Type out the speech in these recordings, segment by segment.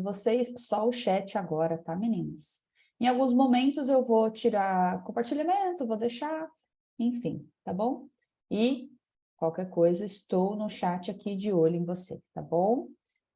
vocês, só o chat agora, tá, meninas? Em alguns momentos eu vou tirar compartilhamento, vou deixar, enfim, tá bom? E qualquer coisa, estou no chat aqui de olho em você, tá bom?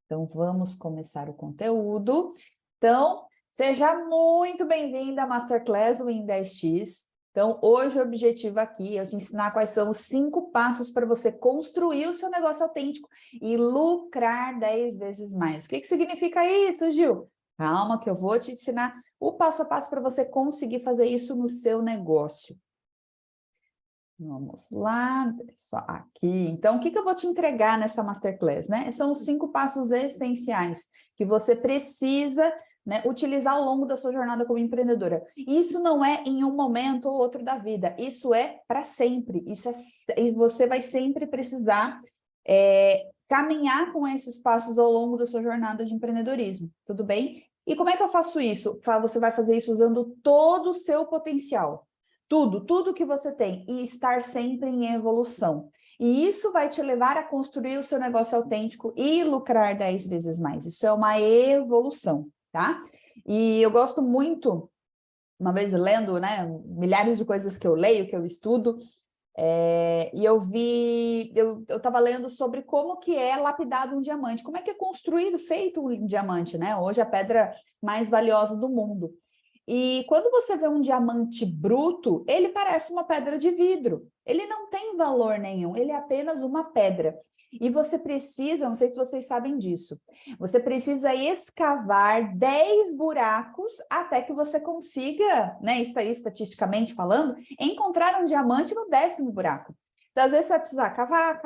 Então, vamos começar o conteúdo. Então, seja muito bem-vinda à Masterclass Win 10X. Então, hoje o objetivo aqui é eu te ensinar quais são os 5 passos para você construir o seu negócio autêntico e lucrar 10 vezes mais. O que significa isso, Gil? Calma que eu vou te ensinar o passo a passo para você conseguir fazer isso no seu negócio. Vamos lá, só aqui. Então, o que eu vou te entregar nessa Masterclass, né? São os 5 passos essenciais que você precisa, né, utilizar ao longo da sua jornada como empreendedora. Isso não é em um momento ou outro da vida, isso é para sempre. E você vai sempre precisar caminhar com esses passos ao longo da sua jornada de empreendedorismo, tudo bem? E como é que eu faço isso? Você vai fazer isso usando todo o seu potencial. Tudo que você tem e estar sempre em evolução. E isso vai te levar a construir o seu negócio autêntico e lucrar 10 vezes mais. Isso é uma evolução, tá? E eu gosto muito, uma vez lendo, né, milhares de coisas que eu leio, que eu estudo, e eu estava lendo sobre como que é lapidado um diamante, como é que é construído, feito um diamante, né? Hoje a pedra mais valiosa do mundo. E quando você vê um diamante bruto, ele parece uma pedra de vidro. Ele não tem valor nenhum, ele é apenas uma pedra. E você precisa, não sei se vocês sabem disso, você precisa escavar 10 buracos até que você consiga, né, estatisticamente falando, encontrar um diamante no 10º buraco. Então, às vezes você vai precisar cavar,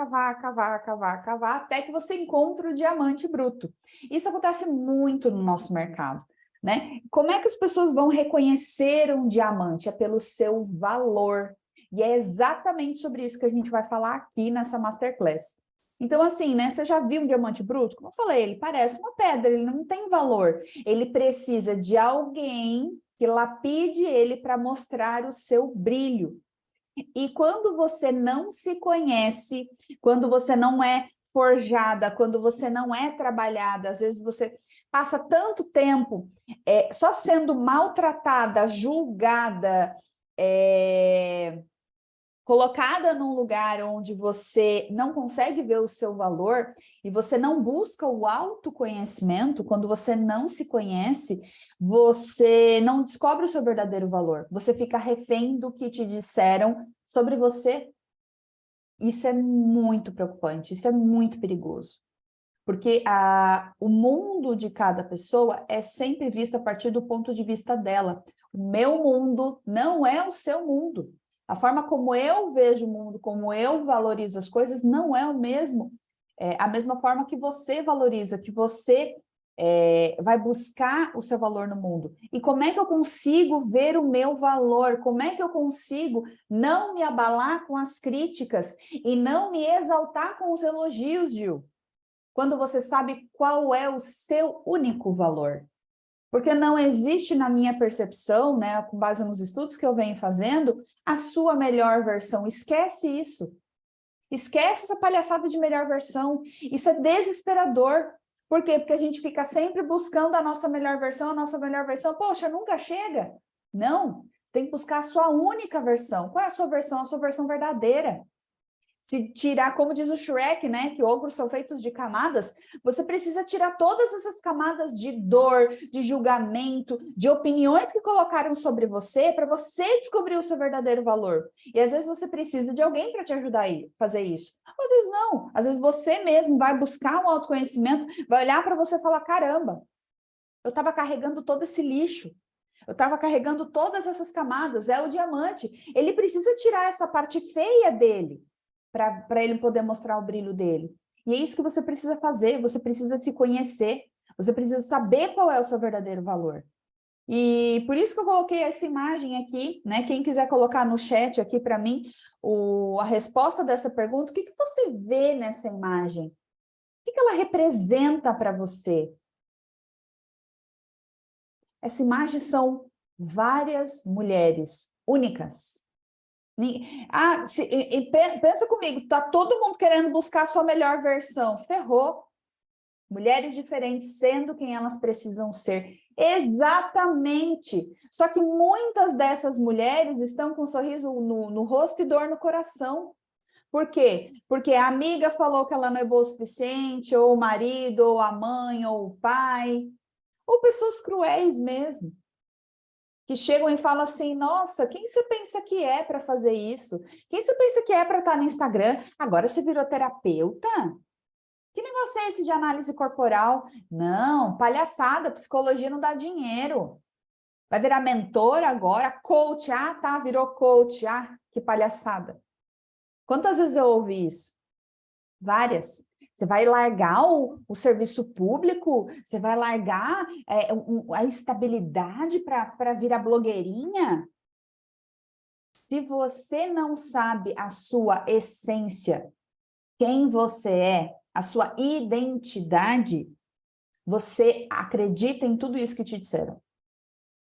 até que você encontre o diamante bruto. Isso acontece muito no nosso mercado. Né? Como é que as pessoas vão reconhecer um diamante? É pelo seu valor. E é exatamente sobre isso que a gente vai falar aqui nessa Masterclass. Então, assim, né? Você já viu um diamante bruto? Como eu falei, ele parece uma pedra, ele não tem valor. Ele precisa de alguém que lapide ele para mostrar o seu brilho. E quando você não se conhece, quando você não é forjada, quando você não é trabalhada, às vezes você passa tanto tempo só sendo maltratada, julgada, colocada num lugar onde você não consegue ver o seu valor e você não busca o autoconhecimento, quando você não se conhece, você não descobre o seu verdadeiro valor. Você fica refém do que te disseram sobre você. Isso é muito preocupante, isso é muito perigoso. Porque o mundo de cada pessoa é sempre visto a partir do ponto de vista dela. O meu mundo não é o seu mundo. A forma como eu vejo o mundo, como eu valorizo as coisas, não é o mesmo, a mesma forma que você valoriza, que você vai buscar o seu valor no mundo. E como é que eu consigo ver o meu valor? Como é que eu consigo não me abalar com as críticas e não me exaltar com os elogios, Gil? Quando você sabe qual é o seu único valor. Porque não existe, na minha percepção, né, com base nos estudos que eu venho fazendo, a sua melhor versão. Esquece isso. Esquece essa palhaçada de melhor versão. Isso é desesperador. Por quê? Porque a gente fica sempre buscando a nossa melhor versão, a nossa melhor versão. Poxa, nunca chega. Não. Tem que buscar a sua única versão. Qual é a sua versão? A sua versão verdadeira. Se tirar, como diz o Shrek, né, que ogros são feitos de camadas, você precisa tirar todas essas camadas de dor, de julgamento, de opiniões que colocaram sobre você, para você descobrir o seu verdadeiro valor. E às vezes você precisa de alguém para te ajudar a fazer isso. Às vezes não, às vezes você mesmo vai buscar um autoconhecimento, vai olhar para você e falar, caramba, eu estava carregando todo esse lixo. Eu estava carregando todas essas camadas, é o diamante. Ele precisa tirar essa parte feia dele, para ele poder mostrar o brilho dele. E é isso que você precisa fazer, você precisa se conhecer, você precisa saber qual é o seu verdadeiro valor. E por isso que eu coloquei essa imagem aqui, né? Quem quiser colocar no chat aqui para mim a resposta dessa pergunta, o que você vê nessa imagem? O que ela representa para você? Essa imagem são várias mulheres únicas. Pensa comigo, tá todo mundo querendo buscar a sua melhor versão. Ferrou. Mulheres diferentes sendo quem elas precisam ser. Exatamente! Só que muitas dessas mulheres estão com um sorriso no rosto e dor no coração. Por quê? Porque a amiga falou que ela não é boa o suficiente, ou o marido, ou a mãe, ou o pai, ou pessoas cruéis mesmo, que chegam e falam assim, nossa, quem você pensa que é para fazer isso? Quem você pensa que é para estar no Instagram? Agora você virou terapeuta? Que negócio é esse de análise corporal? Não, palhaçada, psicologia não dá dinheiro. Vai virar mentor agora, coach, ah, tá, virou coach, ah, que palhaçada. Quantas vezes eu ouvi isso? Várias. Você vai largar o serviço público? Você vai largar a estabilidade para virar blogueirinha? Se você não sabe a sua essência, quem você é, a sua identidade, você acredita em tudo isso que te disseram.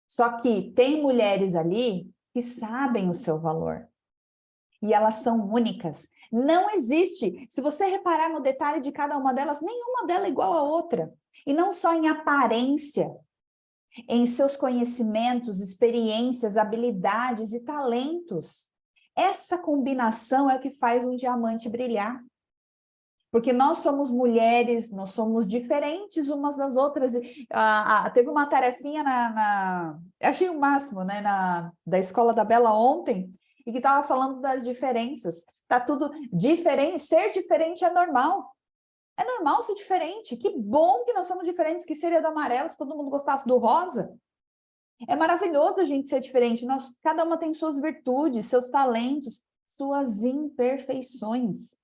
Só que tem mulheres ali que sabem o seu valor. E elas são únicas. Não existe, se você reparar no detalhe de cada uma delas, nenhuma delas é igual à outra. E não só em aparência, em seus conhecimentos, experiências, habilidades e talentos. Essa combinação é o que faz um diamante brilhar. Porque nós somos mulheres, nós somos diferentes umas das outras. Teve uma tarefinha achei o máximo, né, da Escola da Bela ontem, e que estava falando das diferenças. Tá tudo diferente, ser diferente é normal. É normal ser diferente. Que bom que nós somos diferentes, que seria do amarelo se todo mundo gostasse do rosa. É maravilhoso a gente ser diferente. Cada uma tem suas virtudes, seus talentos, suas imperfeições.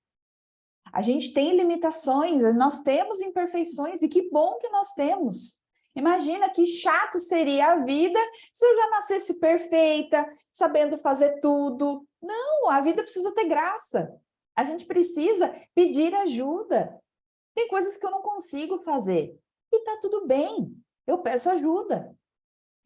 A gente tem limitações, nós temos imperfeições, e que bom que nós temos. Imagina que chato seria a vida se eu já nascesse perfeita, sabendo fazer tudo. Não, a vida precisa ter graça. A gente precisa pedir ajuda. Tem coisas que eu não consigo fazer. E tá tudo bem, eu peço ajuda.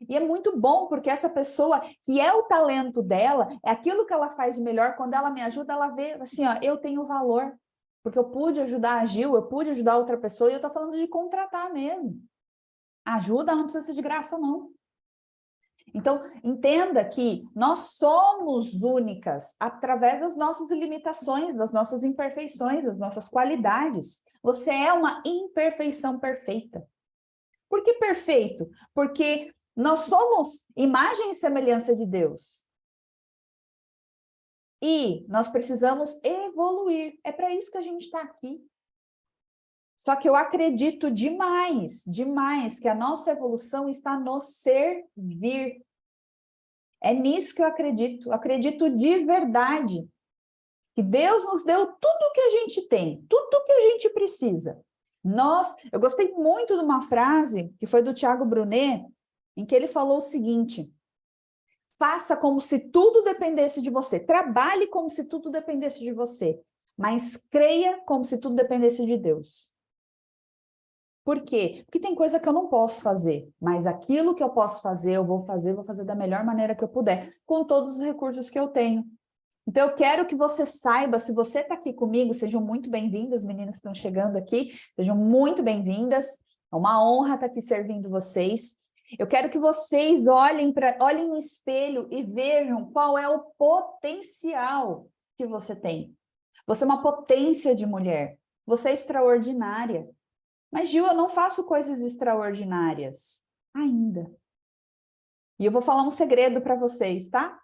E é muito bom, porque essa pessoa, que é o talento dela, é aquilo que ela faz de melhor, quando ela me ajuda, ela vê assim, ó, eu tenho valor. Porque eu pude ajudar a Gil, eu pude ajudar outra pessoa, e eu estou falando de contratar mesmo. Ajuda não precisa ser de graça, não. Então, entenda que nós somos únicas através das nossas limitações, das nossas imperfeições, das nossas qualidades. Você é uma imperfeição perfeita. Por que perfeito? Porque nós somos imagem e semelhança de Deus. E nós precisamos evoluir. É para isso que a gente está aqui. Só que eu acredito demais, demais, que a nossa evolução está no servir. É nisso que eu acredito. Eu acredito de verdade. Que Deus nos deu tudo o que a gente tem, tudo o que a gente precisa. Eu gostei muito de uma frase, que foi do Thiago Brunet, em que ele falou o seguinte: faça como se tudo dependesse de você. Trabalhe como se tudo dependesse de você. Mas creia como se tudo dependesse de Deus. Por quê? Porque tem coisa que eu não posso fazer. Mas aquilo que eu posso fazer, eu vou fazer da melhor maneira que eu puder. Com todos os recursos que eu tenho. Então, eu quero que você saiba, se você está aqui comigo, sejam muito bem-vindas, meninas que estão chegando aqui. Sejam muito bem-vindas. É uma honra estar aqui servindo vocês. Eu quero que vocês olhem no espelho e vejam qual é o potencial que você tem. Você é uma potência de mulher. Você é extraordinária. Mas, Gil, eu não faço coisas extraordinárias ainda. E eu vou falar um segredo para vocês, tá?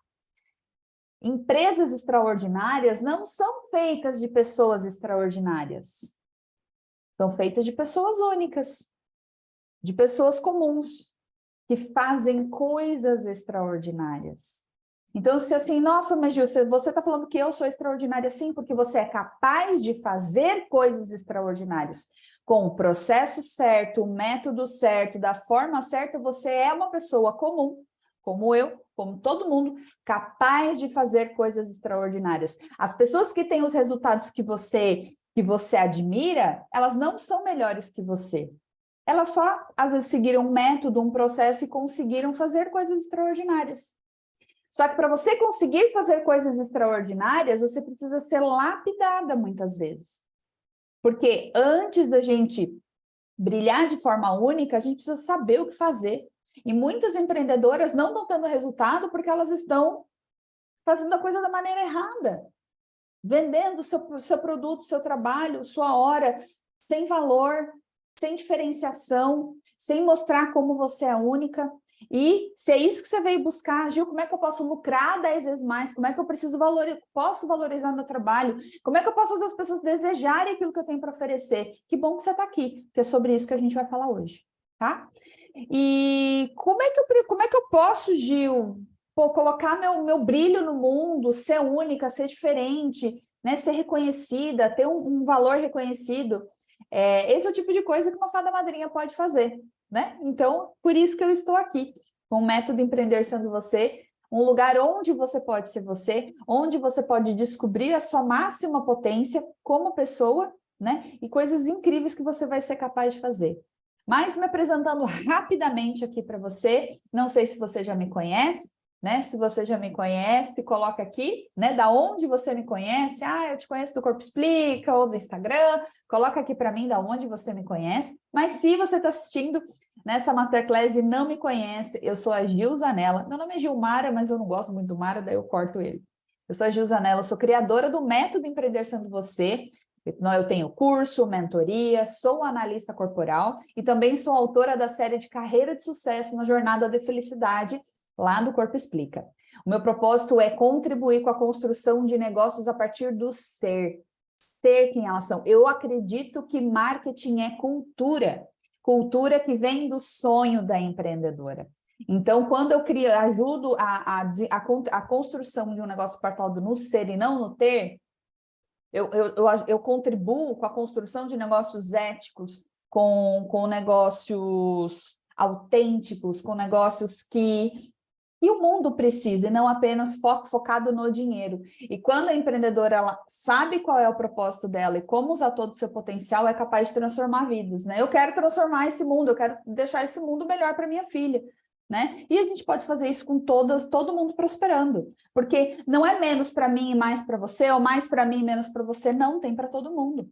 Empresas extraordinárias não são feitas de pessoas extraordinárias. São feitas de pessoas únicas, de pessoas comuns, que fazem coisas extraordinárias. Então, se assim, nossa, mas Gil, você está falando que eu sou extraordinária sim, porque você é capaz de fazer coisas extraordinárias. Com o processo certo, o método certo, da forma certa, você é uma pessoa comum, como eu, como todo mundo, capaz de fazer coisas extraordinárias. As pessoas que têm os resultados que você admira, elas não são melhores que você. Elas só, às vezes, seguiram um método, um processo e conseguiram fazer coisas extraordinárias. Só que para você conseguir fazer coisas extraordinárias, você precisa ser lapidada muitas vezes. Porque antes da gente brilhar de forma única, a gente precisa saber o que fazer. E muitas empreendedoras não estão tendo resultado porque elas estão fazendo a coisa da maneira errada. Vendendo seu produto, seu trabalho, sua hora, sem valor, sem diferenciação, sem mostrar como você é única. E se é isso que você veio buscar, Gil, como é que eu posso lucrar 10 vezes mais? Como é que eu posso valorizar meu trabalho? Como é que eu posso fazer as pessoas desejarem aquilo que eu tenho para oferecer? Que bom que você está aqui, porque é sobre isso que a gente vai falar hoje, tá? E como é que eu posso, Gil, colocar meu brilho no mundo, ser única, ser diferente, né, ser reconhecida, ter um valor reconhecido? Esse é o tipo de coisa que uma fada madrinha pode fazer, né? Então, por isso que eu estou aqui, com o método Empreender Sendo Você, um lugar onde você pode ser você, onde você pode descobrir a sua máxima potência como pessoa, né? E coisas incríveis que você vai ser capaz de fazer. Mas me apresentando rapidamente aqui para você, não sei se você já me conhece, né? Se você já me conhece, coloca aqui, né? Da onde você me conhece? Ah, eu te conheço do Corpo Explica ou do Instagram. Coloca aqui para mim da onde você me conhece. Mas se você está assistindo nessa Masterclass e não me conhece, eu sou a Gil Zanella. Meu nome é Gilmara, mas eu não gosto muito do Mara, daí eu corto ele. Eu sou a Gil Zanella, sou criadora do Método Empreender Sendo Você. Eu tenho curso, mentoria, sou analista corporal e também sou autora da série de Carreira de Sucesso na Jornada de Felicidade, lá do Corpo Explica. O meu propósito é contribuir com a construção de negócios a partir do ser quem elas são. Eu acredito que marketing é cultura, cultura que vem do sonho da empreendedora. Então, quando eu ajudo a construção de um negócio pautado no ser e não no ter, eu contribuo com a construção de negócios éticos, com negócios autênticos, com negócios que o mundo precisa, e não apenas focado no dinheiro. E quando a empreendedora ela sabe qual é o propósito dela e como usar todo o seu potencial, é capaz de transformar vidas, né? Eu quero transformar esse mundo, eu quero deixar esse mundo melhor para minha filha, né? E a gente pode fazer isso com todo mundo prosperando, porque não é menos para mim e mais para você, ou mais para mim e menos para você, não, tem para todo mundo.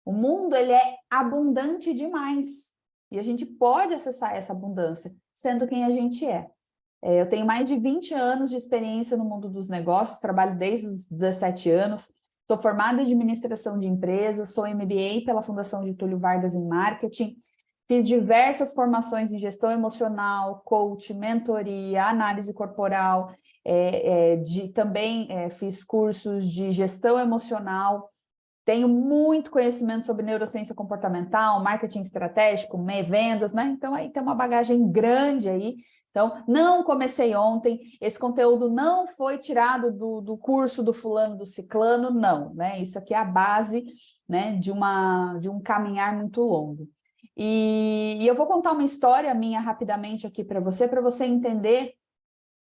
O mundo, ele é abundante demais, e a gente pode acessar essa abundância, sendo quem a gente é. Eu tenho mais de 20 anos de experiência no mundo dos negócios, trabalho desde os 17 anos, sou formada em administração de empresas, sou MBA pela Fundação Getúlio Vargas em marketing, fiz diversas formações em gestão emocional, coach, mentoria, análise corporal, também fiz cursos de gestão emocional, tenho muito conhecimento sobre neurociência comportamental, marketing estratégico, vendas, né? Então, aí tem uma bagagem grande aí. Então, não comecei ontem, esse conteúdo não foi tirado do curso do fulano, do ciclano, não, né? Isso aqui é a base, né, de um caminhar muito longo. E eu vou contar uma história minha rapidamente aqui para você entender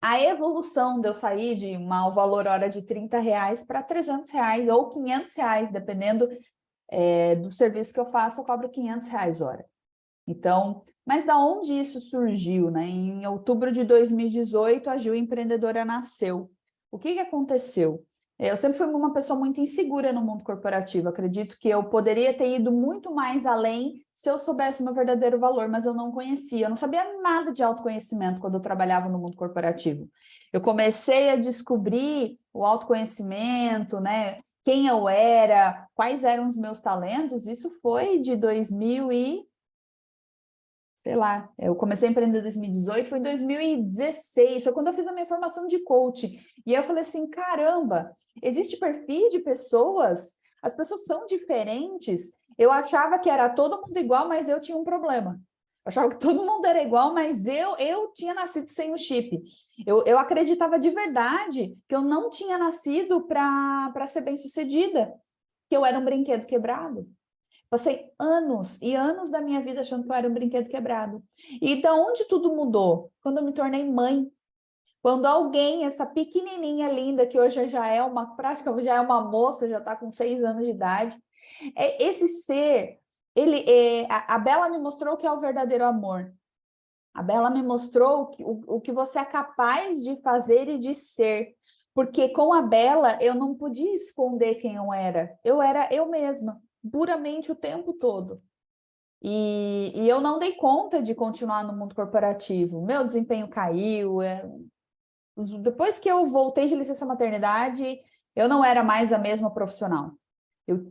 a evolução de eu sair de um valor hora de R$30 para R$300 ou R$500, dependendo do serviço que eu faço, eu cobro R$500 hora. Então, mas da onde isso surgiu, né? Em outubro de 2018, a Gil Empreendedora nasceu. O que aconteceu? Eu sempre fui uma pessoa muito insegura no mundo corporativo. Acredito que eu poderia ter ido muito mais além se eu soubesse meu verdadeiro valor, mas eu não conhecia. Eu não sabia nada de autoconhecimento quando eu trabalhava no mundo corporativo. Eu comecei a descobrir o autoconhecimento, né? Quem eu era, quais eram os meus talentos. Isso foi de 2000 sei lá, eu comecei a empreender em 2018, foi em 2016, foi quando eu fiz a minha formação de coaching. E eu falei assim, caramba, existe perfil de pessoas, as pessoas são diferentes. Eu achava que era todo mundo igual, mas eu tinha um problema. Eu achava que todo mundo era igual, mas eu tinha nascido sem o chip. Eu acreditava de verdade que eu não tinha nascido para ser bem-sucedida, que eu era um brinquedo quebrado. Passei anos e anos da minha vida achando que eu era um brinquedo quebrado. E da onde tudo mudou? Quando eu me tornei mãe. Quando alguém, essa pequenininha linda, que hoje já é praticamente já é uma moça, já está com 6 anos de idade, esse ser, a Bela me mostrou o que é o verdadeiro amor. A Bela me mostrou o que você é capaz de fazer e de ser. Porque com a Bela, eu não podia esconder quem eu era. Eu era eu mesma, puramente o tempo todo. E eu não dei conta de continuar no mundo corporativo. Meu desempenho caiu. Depois que eu voltei de licença maternidade, eu não era mais a mesma profissional.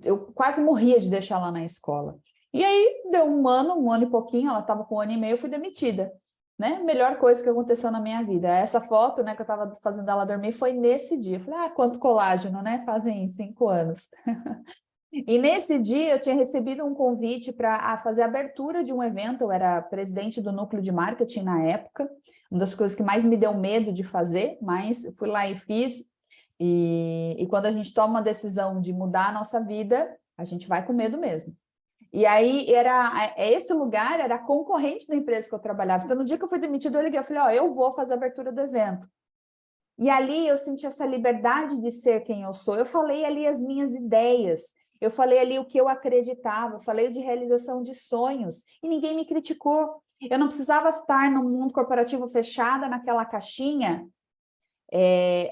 Eu quase morria de deixar ela na escola. E aí, deu um ano e pouquinho, ela estava com 1 ano e meio, eu fui demitida. Né? Melhor coisa que aconteceu na minha vida. Essa foto, né, que eu estava fazendo ela dormir foi nesse dia. Eu falei, quanto colágeno, né? Fazem 5 anos. E nesse dia eu tinha recebido um convite para fazer a abertura de um evento. Eu era presidente do núcleo de marketing na época, uma das coisas que mais me deu medo de fazer, mas fui lá e fiz. E quando a gente toma uma decisão de mudar a nossa vida, a gente vai com medo mesmo. E aí esse lugar era concorrente da empresa que eu trabalhava. Então, no dia que eu fui demitida, eu liguei, eu falei, eu vou fazer a abertura do evento. E ali eu senti essa liberdade de ser quem eu sou. Eu falei ali as minhas ideias, eu falei ali o que eu acreditava, eu falei de realização de sonhos, e ninguém me criticou. Eu não precisava estar no mundo corporativo fechada naquela caixinha,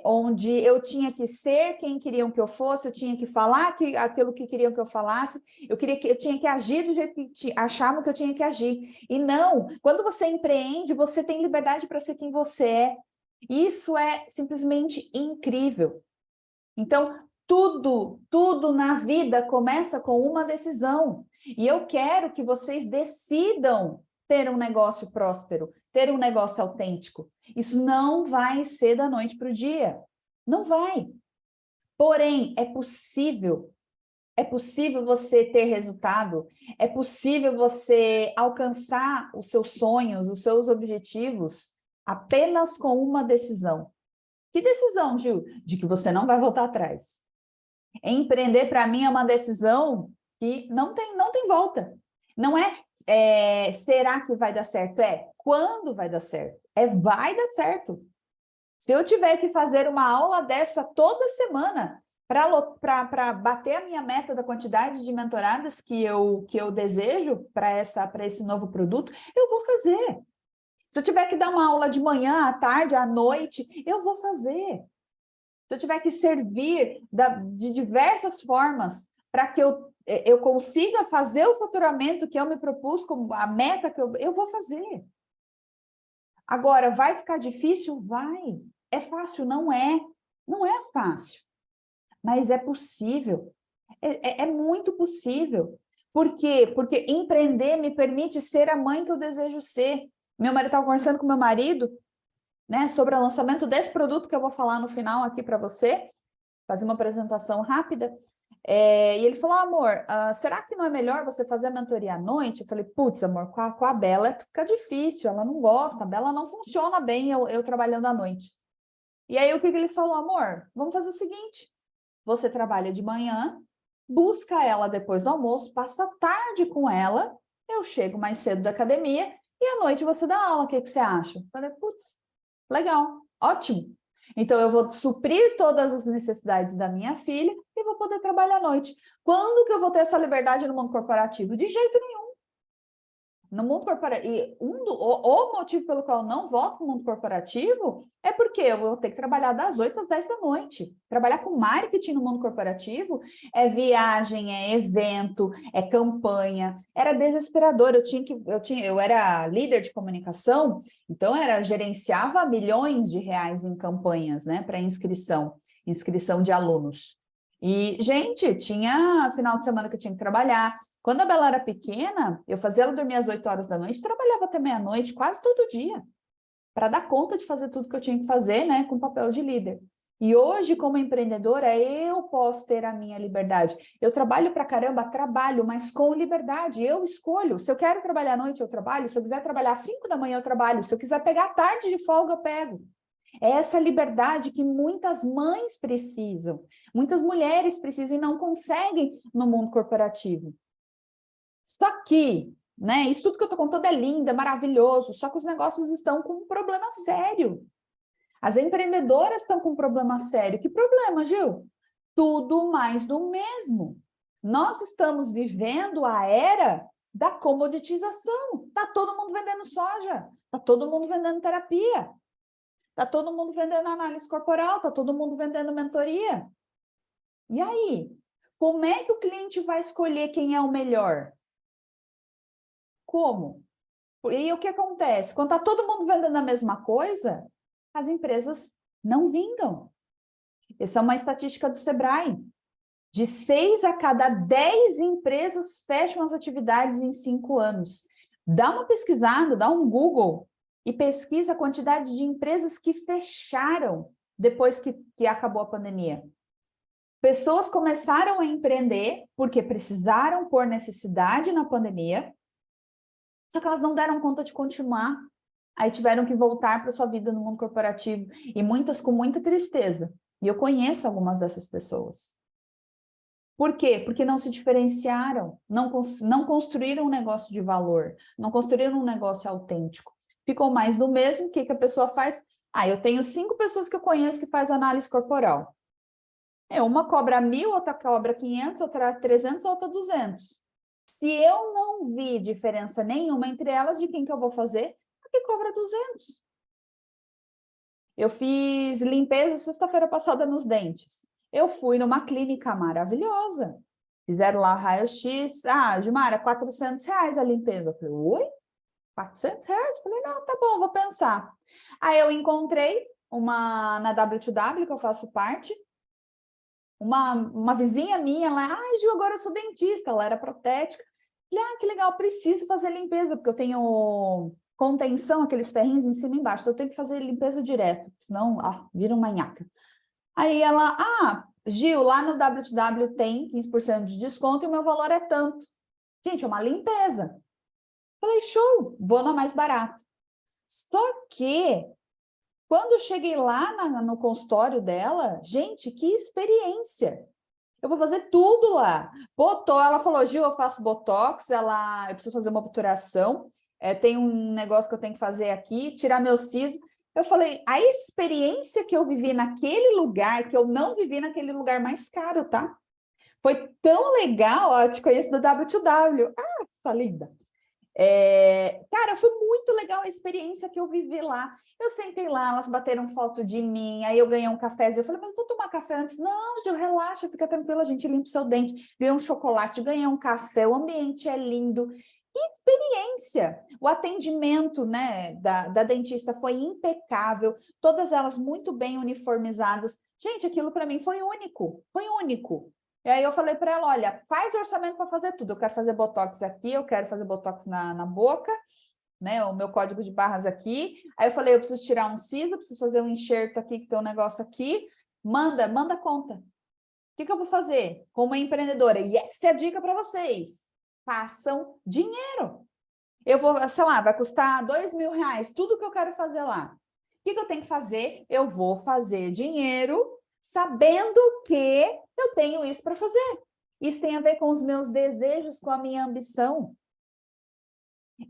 onde eu tinha que ser quem queriam que eu fosse, eu tinha que falar aquilo que queriam que eu falasse, eu tinha que agir do jeito que achavam que eu tinha que agir. E não, quando você empreende, você tem liberdade para ser quem você é. Isso é simplesmente incrível. Então, tudo na vida começa com uma decisão. E eu quero que vocês decidam ter um negócio próspero, ter um negócio autêntico. Isso não vai ser da noite para o dia. Não vai. Porém, é possível. É possível você ter resultado. É possível você alcançar os seus sonhos, os seus objetivos, apenas com uma decisão. Que decisão, Gil? De que você não vai voltar atrás. Empreender, para mim, é uma decisão que não tem volta. Não é, será que vai dar certo? É quando vai dar certo. Vai dar certo. Se eu tiver que fazer uma aula dessa toda semana para bater a minha meta da quantidade de mentoradas que eu desejo para esse novo produto, eu vou fazer. Se eu tiver que dar uma aula de manhã, à tarde, à noite, eu vou fazer. Se eu tiver que servir de diversas formas para que eu consiga fazer o faturamento que eu me propus como a meta que eu vou fazer. Agora, vai ficar difícil? Vai. É fácil? Não é. Não é fácil. Mas é possível. É muito possível. Por quê? Porque empreender me permite ser a mãe que eu desejo ser. Meu marido estava conversando com meu marido, né, sobre o lançamento desse produto que eu vou falar no final aqui para você, fazer uma apresentação rápida. E ele falou, amor, será que não é melhor você fazer a mentoria à noite? Eu falei, putz, amor, com a Bela fica difícil, ela não gosta, a Bela não funciona bem eu trabalhando à noite. E aí o que ele falou, amor, vamos fazer o seguinte, você trabalha de manhã, busca ela depois do almoço, passa a tarde com ela, eu chego mais cedo da academia e à noite você dá aula, o que você acha? Eu falei, putz, legal, ótimo. Então, eu vou suprir todas as necessidades da minha filha e vou poder trabalhar à noite. Quando que eu vou ter essa liberdade no mundo corporativo? De jeito nenhum. No mundo corporativo, e o motivo pelo qual eu não volto no mundo corporativo é porque eu vou ter que trabalhar das 8 às 10 da noite. Trabalhar com marketing no mundo corporativo é viagem, é evento, é campanha. Era desesperador. Eu era líder de comunicação, então gerenciava milhões de reais em campanhas, né, para inscrição de alunos. E, gente, tinha final de semana que eu tinha que trabalhar. Quando a Bela era pequena, eu fazia ela dormir às 8 horas da noite, trabalhava até meia-noite, quase todo dia, para dar conta de fazer tudo que eu tinha que fazer, né, com papel de líder. E hoje, como empreendedora, eu posso ter a minha liberdade. Eu trabalho pra caramba, trabalho, mas com liberdade. Eu escolho. Se eu quero trabalhar à noite, eu trabalho. Se eu quiser trabalhar às 5 da manhã, eu trabalho. Se eu quiser pegar a tarde de folga, eu pego. É essa liberdade que muitas mães precisam, muitas mulheres precisam e não conseguem no mundo corporativo. Só que, né, isso tudo que eu estou contando é lindo, é maravilhoso, só que os negócios estão com um problema sério. As empreendedoras estão com um problema sério. Que problema, Gil? Tudo mais do mesmo. Nós estamos vivendo a era da comoditização. Está todo mundo vendendo soja, está todo mundo vendendo terapia, está todo mundo vendendo análise corporal, está todo mundo vendendo mentoria. E aí? Como é que o cliente vai escolher quem é o melhor? Como? E o que acontece? Quando está todo mundo vendendo a mesma coisa, as empresas não vingam. Essa é uma estatística do Sebrae. De 6 a cada 10 empresas fecham as atividades em 5 anos. Dá uma pesquisada, dá um Google e pesquisa a quantidade de empresas que fecharam depois que acabou a pandemia. Pessoas começaram a empreender porque precisaram por necessidade na pandemia, só que elas não deram conta de continuar. Aí tiveram que voltar para sua vida no mundo corporativo, e muitas com muita tristeza. E eu conheço algumas dessas pessoas. Por quê? Porque não se diferenciaram, não construíram um negócio de valor, não construíram um negócio autêntico. Ficou mais do mesmo. O que a pessoa faz? Eu tenho 5 pessoas que eu conheço que faz análise corporal. Uma cobra 1.000, outra cobra 500, outra 300, outra 200. Se eu não vi diferença nenhuma entre elas, de quem que eu vou fazer? A que cobra 200. Eu fiz limpeza sexta-feira passada nos dentes. Eu fui numa clínica maravilhosa. Fizeram lá raio-x. Gilmara, R$400 a limpeza. Eu falei, oi? R$400? Eu falei, não, tá bom, vou pensar. Aí eu encontrei na W2W, que eu faço parte, uma vizinha minha lá, Gil, agora eu sou dentista, ela era protética. Falei, que legal, preciso fazer limpeza, porque eu tenho contenção, aqueles ferrinhos em cima e embaixo, então eu tenho que fazer limpeza direto, senão, vira uma nhaca. Aí ela, Gil, lá no W2W tem 15% de desconto e o meu valor é tanto. Gente, é uma limpeza. Falei, show, vou na mais barato. Só que, quando eu cheguei lá no consultório dela, gente, que experiência! Eu vou fazer tudo lá. Ela falou, Gil, eu faço botox, eu preciso fazer uma obturação, tem um negócio que eu tenho que fazer aqui, tirar meu siso. Eu falei, a experiência que eu vivi naquele lugar, que eu não vivi naquele lugar mais caro, tá? Foi tão legal, eu te conheço do W2W. Sua linda. Cara, foi muito legal a experiência que eu vivi lá. Eu sentei lá, elas bateram foto de mim, aí eu ganhei um cafezinho. Eu falei, mas vou tomar café antes? Não, Gil, relaxa, fica tranquila, a gente limpa o seu dente. Ganhei um chocolate, ganhei um café, o ambiente é lindo. Que experiência! O atendimento, né, da dentista foi impecável, todas elas muito bem uniformizadas. Gente, aquilo para mim foi único, foi único. E aí eu falei para ela, olha, faz orçamento para fazer tudo. Eu quero fazer botox aqui, eu quero fazer botox na boca, né? O meu código de barras aqui. Aí eu falei, eu preciso tirar um siso, preciso fazer um enxerto aqui, que tem um negócio aqui. Manda conta. O que eu vou fazer como empreendedora? E essa é a dica para vocês. Façam dinheiro. Eu vou, sei lá, vai custar R$2.000, tudo que eu quero fazer lá. O que eu tenho que fazer? Eu vou fazer dinheiro sabendo que eu tenho isso para fazer. Isso tem a ver com os meus desejos, com a minha ambição.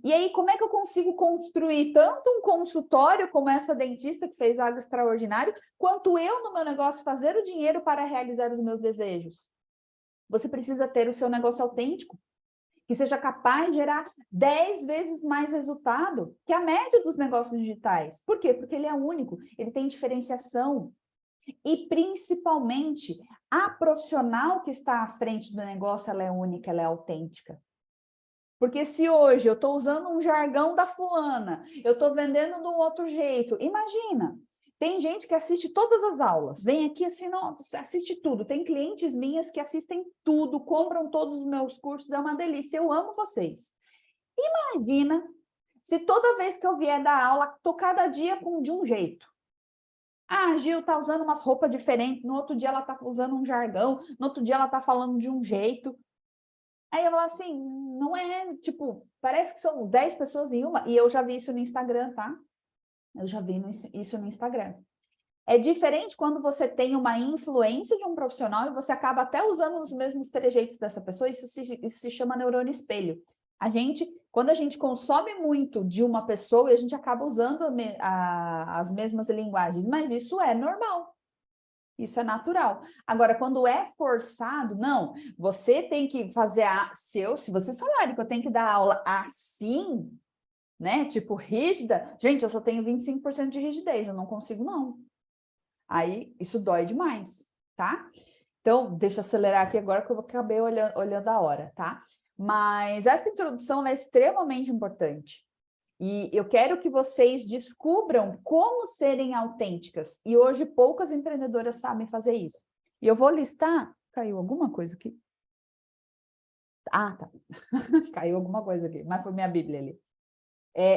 E aí, como é que eu consigo construir tanto um consultório como essa dentista que fez algo extraordinário, quanto eu no meu negócio fazer o dinheiro para realizar os meus desejos? Você precisa ter o seu negócio autêntico, que seja capaz de gerar 10 vezes mais resultado que a média dos negócios digitais. Por quê? Porque ele é único, ele tem diferenciação. E, principalmente, a profissional que está à frente do negócio, ela é única, ela é autêntica. Porque se hoje eu estou usando um jargão da fulana, eu estou vendendo de um outro jeito, imagina, tem gente que assiste todas as aulas, vem aqui assim, não, assiste tudo, tem clientes minhas que assistem tudo, compram todos os meus cursos, é uma delícia, eu amo vocês. Imagina se toda vez que eu vier dar aula, estou cada dia de um jeito. A Gil está usando umas roupas diferentes, no outro dia ela está usando um jargão, no outro dia ela está falando de um jeito. Aí eu falo assim, não é, tipo, parece que são 10 pessoas em uma, e eu já vi isso no Instagram, tá? Eu já vi isso no Instagram. É diferente quando você tem uma influência de um profissional e você acaba até usando os mesmos trejeitos dessa pessoa, isso se chama neurônio espelho. Quando a gente consome muito de uma pessoa, a gente acaba usando as mesmas linguagens, mas isso é normal. Isso é natural. Agora, quando é forçado, não, você tem que fazer se você falar que eu tenho que dar aula assim, né, tipo rígida, gente, eu só tenho 25% de rigidez, eu não consigo não. Aí, isso dói demais, tá? Então, deixa eu acelerar aqui agora que eu acabei olhando a hora, tá? Mas essa introdução ela é extremamente importante. E eu quero que vocês descubram como serem autênticas. E hoje poucas empreendedoras sabem fazer isso. E eu vou listar... Caiu alguma coisa aqui? Ah, tá. Caiu alguma coisa aqui, mas foi minha Bíblia ali.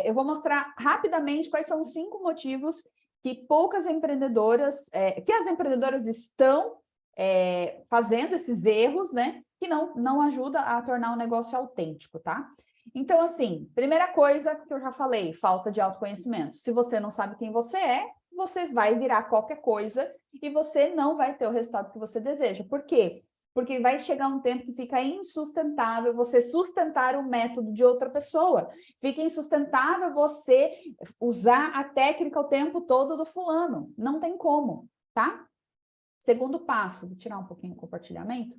Eu vou mostrar rapidamente quais são os 5 motivos que poucas empreendedoras, que as empreendedoras estão fazendo esses erros, né? Que não ajuda a tornar o negócio autêntico, tá? Então, assim, primeira coisa que eu já falei, falta de autoconhecimento. Se você não sabe quem você é, você vai virar qualquer coisa e você não vai ter o resultado que você deseja. Por quê? Porque vai chegar um tempo que fica insustentável você sustentar o método de outra pessoa. Fica insustentável você usar a técnica o tempo todo do fulano. Não tem como, tá? Segundo passo, vou tirar um pouquinho o compartilhamento,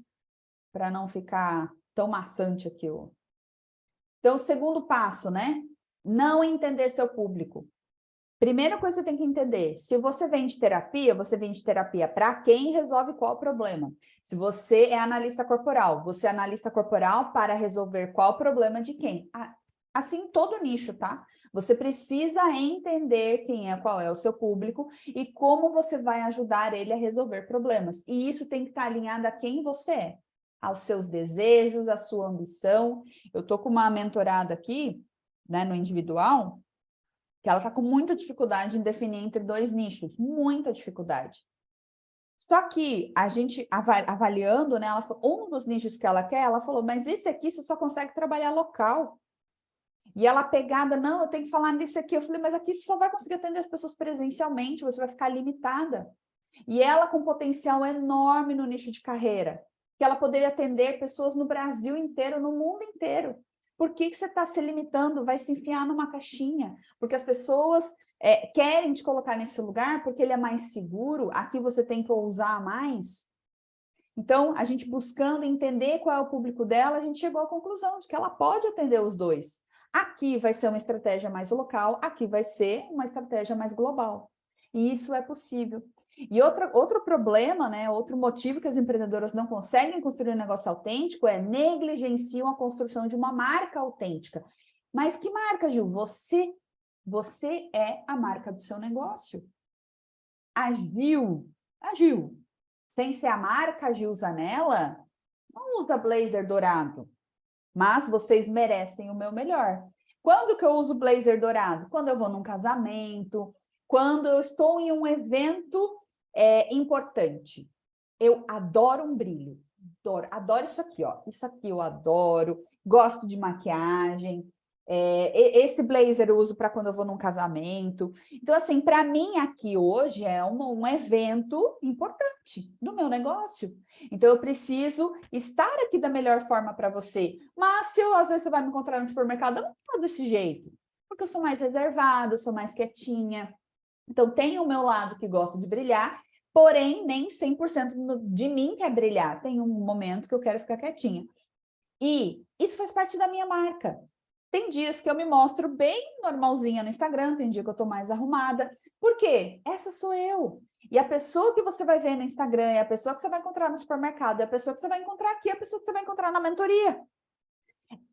para não ficar tão maçante aqui. Então, o segundo passo, né? Não entender seu público. Primeira coisa que você tem que entender, se você vende terapia para quem resolve qual problema. Se você é analista corporal, você é analista corporal para resolver qual problema de quem. Assim, todo nicho, tá? Você precisa entender qual é o seu público e como você vai ajudar ele a resolver problemas. E isso tem que estar alinhado a quem você é, aos seus desejos, à sua ambição. Eu tô com uma mentorada aqui, né, no individual, que ela está com muita dificuldade em definir entre 2 nichos, muita dificuldade. Só que a gente avaliando, né, ela falou, um dos nichos que ela quer, ela falou, mas esse aqui você só consegue trabalhar local. E ela pegada, não, eu tenho que falar nisso aqui. Eu falei, mas aqui você só vai conseguir atender as pessoas presencialmente, você vai ficar limitada. E ela com potencial enorme no nicho de carreira, que ela poderia atender pessoas no Brasil inteiro, no mundo inteiro. Por que você está se limitando? Vai se enfiar numa caixinha, porque as pessoas querem te colocar nesse lugar porque ele é mais seguro, aqui você tem que ousar mais. Então, a gente buscando entender qual é o público dela, a gente chegou à conclusão de que ela pode atender os 2. Aqui vai ser uma estratégia mais local, aqui vai ser uma estratégia mais global. E isso é possível. E outro problema, né, outro motivo que as empreendedoras não conseguem construir um negócio autêntico é negligenciam a construção de uma marca autêntica. Mas que marca, Gil? Você é a marca do seu negócio. A Gil, sem ser a marca Gil Zanella, não usa blazer dourado. Mas vocês merecem o meu melhor. Quando que eu uso blazer dourado? Quando eu vou num casamento, quando eu estou em um evento importante. Eu adoro um brilho. Adoro isso aqui, ó. Isso aqui eu adoro. Gosto de maquiagem. Esse blazer eu uso para quando eu vou num casamento. Então, assim, para mim aqui hoje é um evento importante do meu negócio. Então, eu preciso estar aqui da melhor forma para você. Mas se às vezes você vai me encontrar no supermercado, eu não estou desse jeito. Porque eu sou mais reservada, eu sou mais quietinha. Então, tem o meu lado que gosta de brilhar, porém, nem 100% de mim quer brilhar. Tem um momento que eu quero ficar quietinha. E isso faz parte da minha marca. Tem dias que eu me mostro bem normalzinha no Instagram, tem dia que eu tô mais arrumada. Por quê? Essa sou eu. E a pessoa que você vai ver no Instagram, é a pessoa que você vai encontrar no supermercado, é a pessoa que você vai encontrar aqui, é a pessoa que você vai encontrar na mentoria.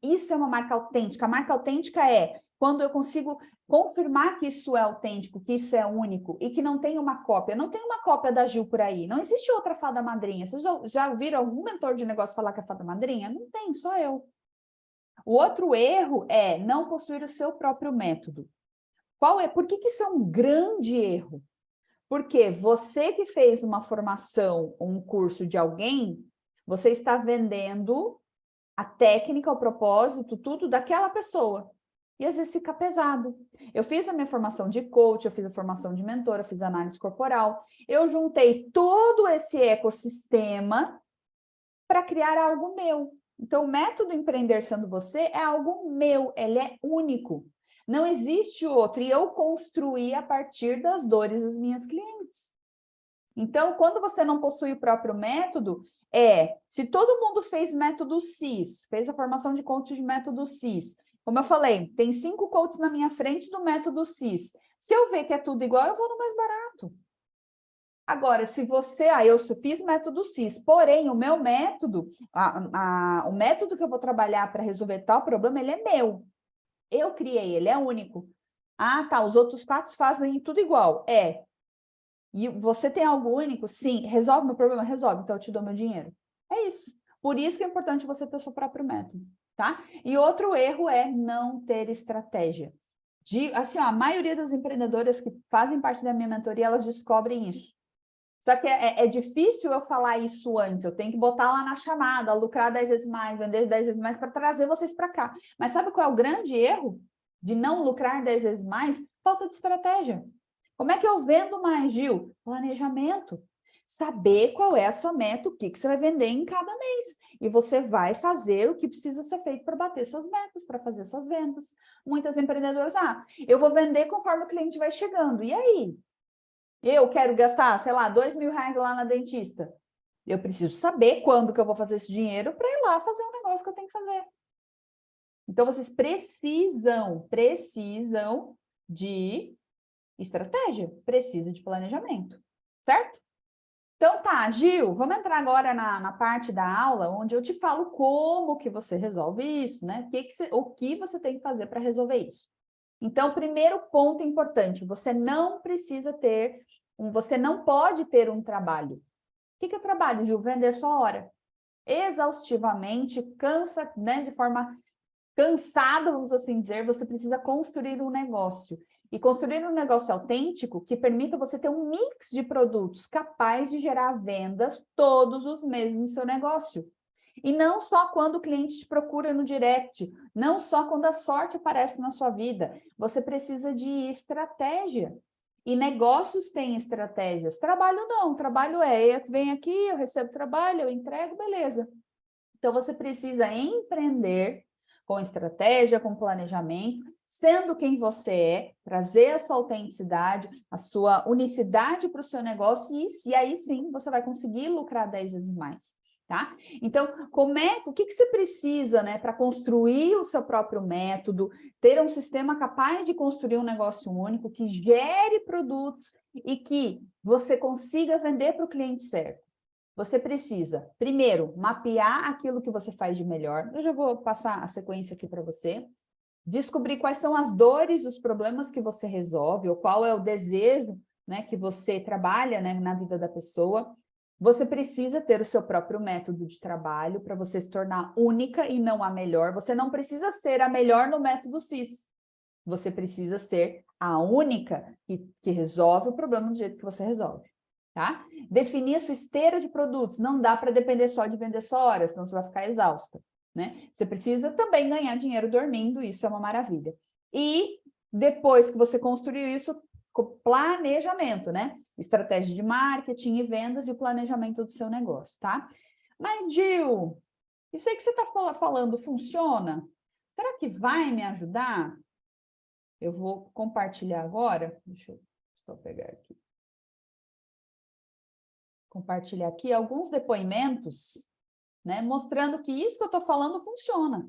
Isso é uma marca autêntica. A marca autêntica é quando eu consigo confirmar que isso é autêntico, que isso é único e que não tem uma cópia. Não tem uma cópia da Gil por aí. Não existe outra fada madrinha. Vocês já ouviram algum mentor de negócio falar que é fada madrinha? Não tem, só eu. O outro erro é não possuir o seu próprio método. Por que isso é um grande erro? Porque você que fez uma formação, um curso de alguém, você está vendendo a técnica, o propósito, tudo daquela pessoa. E às vezes fica pesado. Eu fiz a minha formação de coach, eu fiz a formação de mentora, eu fiz análise corporal. Eu juntei todo esse ecossistema para criar algo meu. Então, o método Empreender Sendo Você é algo meu, ele é único. Não existe outro. E eu construí a partir das dores das minhas clientes. Então, quando você não possui o próprio método, se todo mundo fez método CIS, fez a formação de coach de método CIS, como eu falei, tem 5 coaches na minha frente do método CIS. Se eu ver que é tudo igual, eu vou no mais barato. Agora, se você, eu fiz método CIS, porém o meu método, o método que eu vou trabalhar para resolver tal problema, ele é meu. Eu criei, ele é único. Ah, tá, os outros 4 fazem tudo igual. E você tem algo único? Sim. Resolve meu problema? Resolve, então eu te dou meu dinheiro. É isso. Por isso que é importante você ter o seu próprio método, tá? E outro erro é não ter estratégia. Assim, a maioria das empreendedoras que fazem parte da minha mentoria, elas descobrem isso. Só que é difícil eu falar isso antes, eu tenho que botar lá na chamada, lucrar 10 vezes mais, vender 10 vezes mais, para trazer vocês para cá. Mas sabe qual é o grande erro de não lucrar 10 vezes mais? Falta de estratégia. Como é que eu vendo mais, Gil? Planejamento. Saber qual é a sua meta, o que você vai vender em cada mês. E você vai fazer o que precisa ser feito para bater suas metas, para fazer suas vendas. Muitas empreendedoras, eu vou vender conforme o cliente vai chegando. E aí? Eu quero gastar, sei lá, R$2.000 lá na dentista. Eu preciso saber quando que eu vou fazer esse dinheiro para ir lá fazer um negócio que eu tenho que fazer. Então, vocês precisam de estratégia, precisa de planejamento, certo? Então tá, Gil, vamos entrar agora na parte da aula, onde eu te falo como que você resolve isso, né? O que você tem que fazer para resolver isso. Então, primeiro ponto importante, você não pode ter um trabalho. O que é trabalho, Gil? Vender sua hora. Exaustivamente, cansa, né, de forma cansada, vamos assim dizer, você precisa construir um negócio. E construir um negócio autêntico que permita você ter um mix de produtos capaz de gerar vendas todos os meses no seu negócio. E não só quando o cliente te procura no direct, não só quando a sorte aparece na sua vida. Você precisa de estratégia. E negócios têm estratégias. Trabalho não, trabalho eu venho aqui, eu recebo trabalho, eu entrego, beleza. Então, você precisa empreender com estratégia, com planejamento, sendo quem você é, trazer a sua autenticidade, a sua unicidade para o seu negócio, e aí sim você vai conseguir lucrar 10 vezes mais. Tá? Então, o que você precisa, né, para construir o seu próprio método, ter um sistema capaz de construir um negócio único, que gere produtos e que você consiga vender para o cliente certo? Você precisa, primeiro, mapear aquilo que você faz de melhor. Eu já vou passar a sequência aqui para você. Descobrir quais são as dores, os problemas que você resolve, ou qual é o desejo, né, que você trabalha, né, na vida da pessoa. Você precisa ter o seu próprio método de trabalho para você se tornar única e não a melhor. Você não precisa ser a melhor no método CIS. Você precisa ser a única que resolve o problema do jeito que você resolve. Tá? Definir a sua esteira de produtos. Não dá para depender só de vender só horas, senão você vai ficar exausta. Né? Você precisa também ganhar dinheiro dormindo, isso é uma maravilha. E depois que você construiu isso, planejamento, né? Estratégia de marketing e vendas e o planejamento do seu negócio, tá? Mas, Gil, isso aí que você está falando funciona? Será que vai me ajudar? Eu vou compartilhar agora. Deixa eu só pegar aqui. Compartilhar aqui alguns depoimentos, né, mostrando que isso que eu estou falando funciona.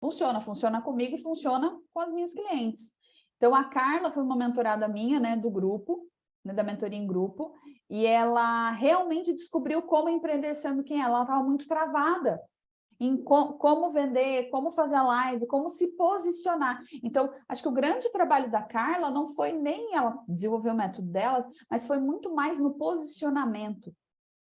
Funciona comigo e funciona com as minhas clientes. Então, a Carla foi uma mentorada minha, né, do grupo, né, da mentoria em grupo, e ela realmente descobriu como empreender sendo quem ela estava muito travada em como vender, como fazer a live, como se posicionar. Então, acho que o grande trabalho da Carla não foi nem ela desenvolver o método dela, mas foi muito mais no posicionamento.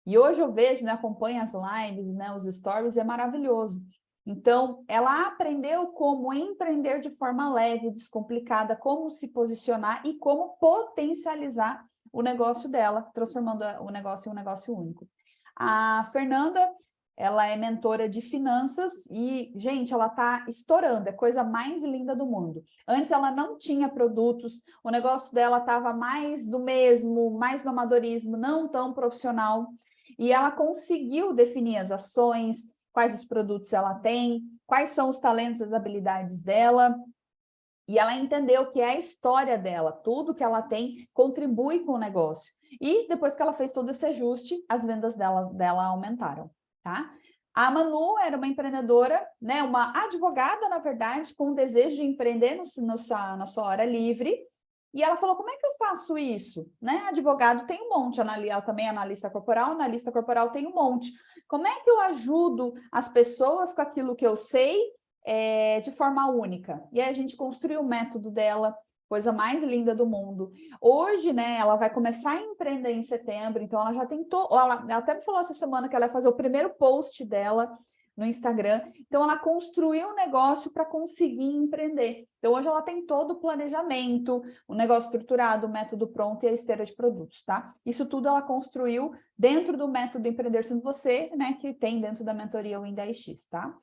E hoje eu vejo, né, acompanho as lives, né, os stories, é maravilhoso. Então, ela aprendeu como empreender de forma leve, descomplicada, como se posicionar e como potencializar o negócio dela, transformando o negócio em um negócio único. A Fernanda, ela é mentora de finanças e, gente, ela está estourando, é a coisa mais linda do mundo. Antes ela não tinha produtos, o negócio dela estava mais do mesmo, mais no amadorismo, não tão profissional. E ela conseguiu definir as ações, quais os produtos ela tem, quais são os talentos, as habilidades dela. E ela entendeu que é a história dela, tudo que ela tem contribui com o negócio. E depois que ela fez todo esse ajuste, as vendas dela aumentaram, tá? A Manu era uma empreendedora, né, uma advogada, na verdade, com o desejo de empreender na sua hora livre, E ela falou, como é que eu faço isso? Né? Advogado tem um monte, ela também é analista corporal tem um monte. Como é que eu ajudo as pessoas com aquilo que eu sei de forma única? E aí a gente construiu o método dela, coisa mais linda do mundo. Hoje, né, ela vai começar a empreender em setembro, então ela já tentou, ela até me falou essa semana que ela ia fazer o primeiro post dela no Instagram, então ela construiu um negócio para conseguir empreender. Então hoje ela tem todo o planejamento, o negócio estruturado, o método pronto e a esteira de produtos, tá? Isso tudo ela construiu dentro do método Empreender Sendo Você, né, que tem dentro da mentoria Win 10X, tá?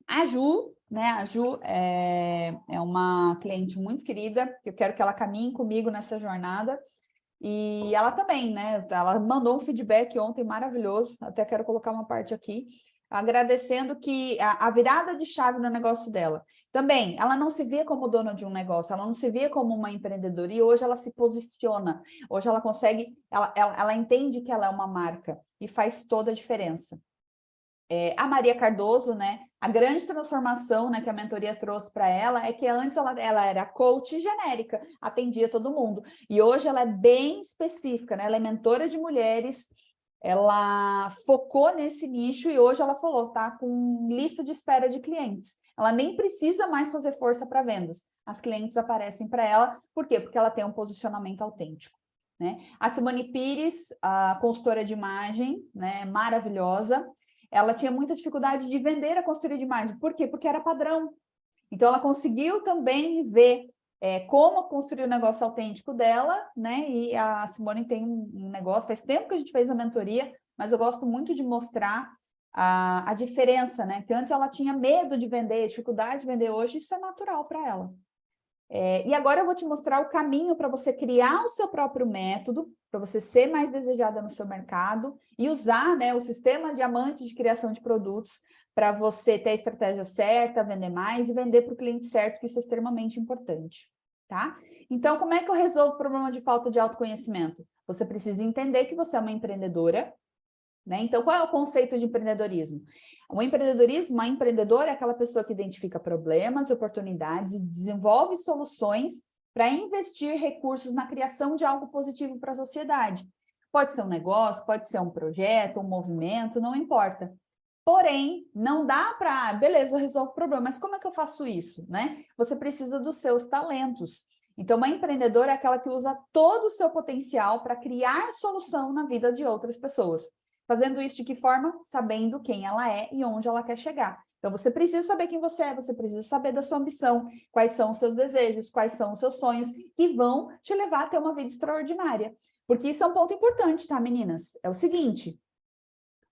A Ju, né, a Ju é uma cliente muito querida, eu quero que ela caminhe comigo nessa jornada. E ela também, né? Ela mandou um feedback ontem maravilhoso, até quero colocar uma parte aqui, agradecendo que a virada de chave no negócio dela. Também, ela não se via como dona de um negócio, ela não se via como uma empreendedora, e hoje ela se posiciona, hoje ela consegue, ela entende que ela é uma marca, e faz toda a diferença. A Maria Cardoso, né? A grande transformação, né, que a mentoria trouxe para ela é que antes ela era coach genérica, atendia todo mundo. E hoje ela é bem específica, né? Ela é mentora de mulheres, ela focou nesse nicho e hoje ela falou, tá com lista de espera de clientes. Ela nem precisa mais fazer força para vendas. As clientes aparecem para ela, por quê? Porque ela tem um posicionamento autêntico. Né? A Simone Pires, a consultora de imagem, né, maravilhosa, ela tinha muita dificuldade de vender a consultoria de imagem. Por quê? Porque era padrão. Então, ela conseguiu também ver como construir o negócio autêntico dela, né? E a Simone tem um negócio, faz tempo que a gente fez a mentoria, mas eu gosto muito de mostrar a diferença, né? Que antes ela tinha medo de vender, dificuldade de vender, hoje isso é natural para ela. E agora eu vou te mostrar o caminho para você criar o seu próprio método, para você ser mais desejada no seu mercado e usar, né, o sistema diamante de criação de produtos para você ter a estratégia certa, vender mais e vender para o cliente certo, que isso é extremamente importante, tá? Então, como é que eu resolvo o problema de falta de autoconhecimento? Você precisa entender que você é uma empreendedora, né? Então, qual é o conceito de empreendedorismo? O empreendedorismo, uma empreendedora é aquela pessoa que identifica problemas, oportunidades e desenvolve soluções para investir recursos na criação de algo positivo para a sociedade. Pode ser um negócio, pode ser um projeto, um movimento, não importa. Porém, não dá para, beleza, eu resolvo o problema, mas como é que eu faço isso, né? Você precisa dos seus talentos. Então, uma empreendedora é aquela que usa todo o seu potencial para criar solução na vida de outras pessoas. Fazendo isso de que forma? Sabendo quem ela é e onde ela quer chegar. Então, você precisa saber quem você é, você precisa saber da sua ambição, quais são os seus desejos, quais são os seus sonhos, que vão te levar a ter uma vida extraordinária. Porque isso é um ponto importante, tá, meninas? É o seguinte,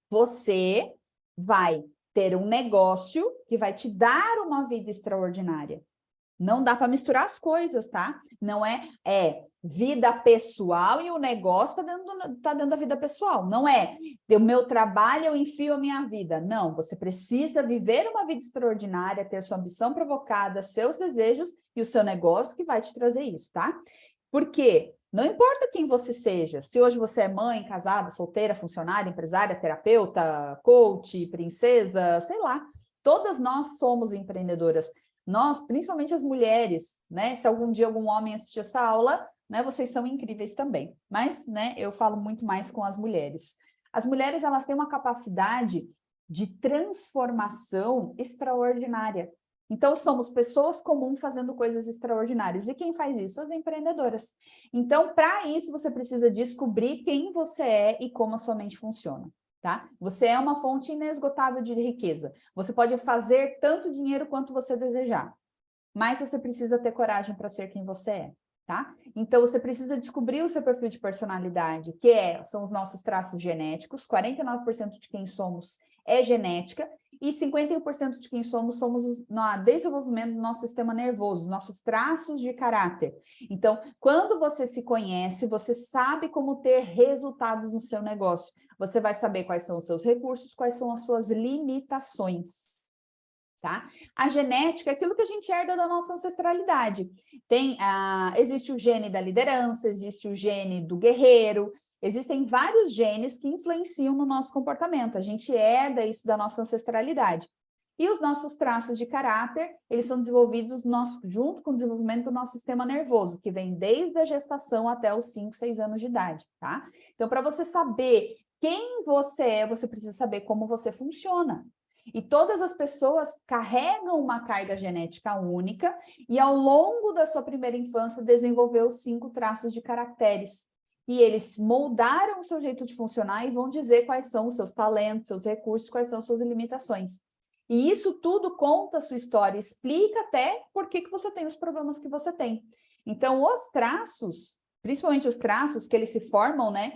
você vai ter um negócio que vai te dar uma vida extraordinária. Não dá para misturar as coisas, tá? Não é vida pessoal e o negócio tá dentro da vida pessoal. Não é o meu trabalho, eu enfio a minha vida. Não, você precisa viver uma vida extraordinária, ter sua ambição provocada, seus desejos e o seu negócio que vai te trazer isso, tá? Por quê? Não importa quem você seja, se hoje você é mãe, casada, solteira, funcionária, empresária, terapeuta, coach, princesa, sei lá, todas nós somos empreendedoras. Nós, principalmente as mulheres, né? Se algum dia algum homem assistir essa aula, né? Vocês são incríveis também. Mas, né? Eu falo muito mais com as mulheres. As mulheres, elas têm uma capacidade de transformação extraordinária. Então, somos pessoas comuns fazendo coisas extraordinárias. E quem faz isso? As empreendedoras. Então, para isso, você precisa descobrir quem você é e como a sua mente funciona. Tá? Você é uma fonte inesgotável de riqueza. Você pode fazer tanto dinheiro quanto você desejar, mas você precisa ter coragem para ser quem você é, tá? Então, você precisa descobrir o seu perfil de personalidade, que são os nossos traços genéticos, 49% de quem somos é genética, e 51% de quem somos no desenvolvimento do nosso sistema nervoso, nossos traços de caráter. Então, quando você se conhece, você sabe como ter resultados no seu negócio. Você vai saber quais são os seus recursos, quais são as suas limitações. Tá? A genética é aquilo que a gente herda da nossa ancestralidade. Existe o gene da liderança, existe o gene do guerreiro, existem vários genes que influenciam no nosso comportamento. A gente herda isso da nossa ancestralidade. E os nossos traços de caráter, eles são desenvolvidos junto com o desenvolvimento do nosso sistema nervoso, que vem desde a gestação até os 5, 6 anos de idade, tá? Então, para você saber quem você é, você precisa saber como você funciona. E todas as pessoas carregam uma carga genética única e, ao longo da sua primeira infância, desenvolveu 5 traços de caracteres. E eles moldaram o seu jeito de funcionar e vão dizer quais são os seus talentos, seus recursos, quais são suas limitações. E isso tudo conta a sua história, explica até por que você tem os problemas que você tem. Então, os traços, principalmente os traços que eles se formam, né?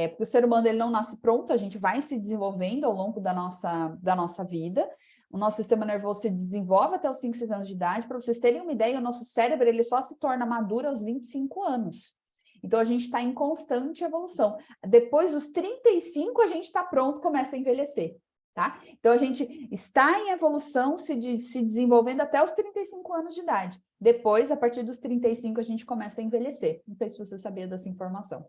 Porque o ser humano ele não nasce pronto, a gente vai se desenvolvendo ao longo da nossa vida. O nosso sistema nervoso se desenvolve até os 5, 6 anos de idade. Para vocês terem uma ideia, o nosso cérebro ele só se torna maduro aos 25 anos. Então, a gente está em constante evolução. Depois dos 35, a gente está pronto, começa a envelhecer. Tá? Então, a gente está em evolução, se desenvolvendo até os 35 anos de idade. Depois, a partir dos 35, a gente começa a envelhecer. Não sei se você sabia dessa informação.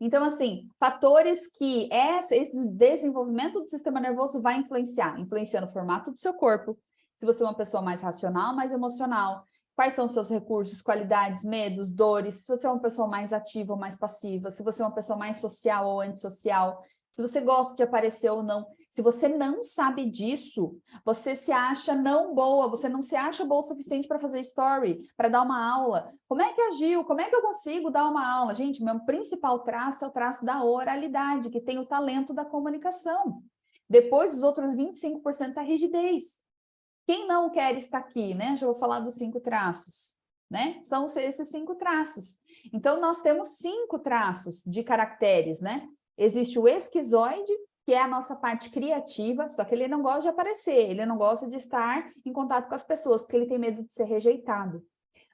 Então, assim, fatores que esse desenvolvimento do sistema nervoso vai influenciar. Influencia no formato do seu corpo, se você é uma pessoa mais racional, mais emocional, quais são os seus recursos, qualidades, medos, dores, se você é uma pessoa mais ativa ou mais passiva, se você é uma pessoa mais social ou antissocial, se você gosta de aparecer ou não. Se você não sabe disso, você se acha não boa, você não se acha boa o suficiente para fazer story, para dar uma aula. Como é que agiu? Como é que eu consigo dar uma aula? Gente, meu principal traço é o traço da oralidade, que tem o talento da comunicação. Depois, os outros 25% é a rigidez. Quem não quer estar aqui, né? Já vou falar dos 5 traços, né? São esses 5 traços. Então, nós temos 5 traços de caracteres, né? Existe o esquizoide, que é a nossa parte criativa, só que ele não gosta de aparecer, ele não gosta de estar em contato com as pessoas, porque ele tem medo de ser rejeitado.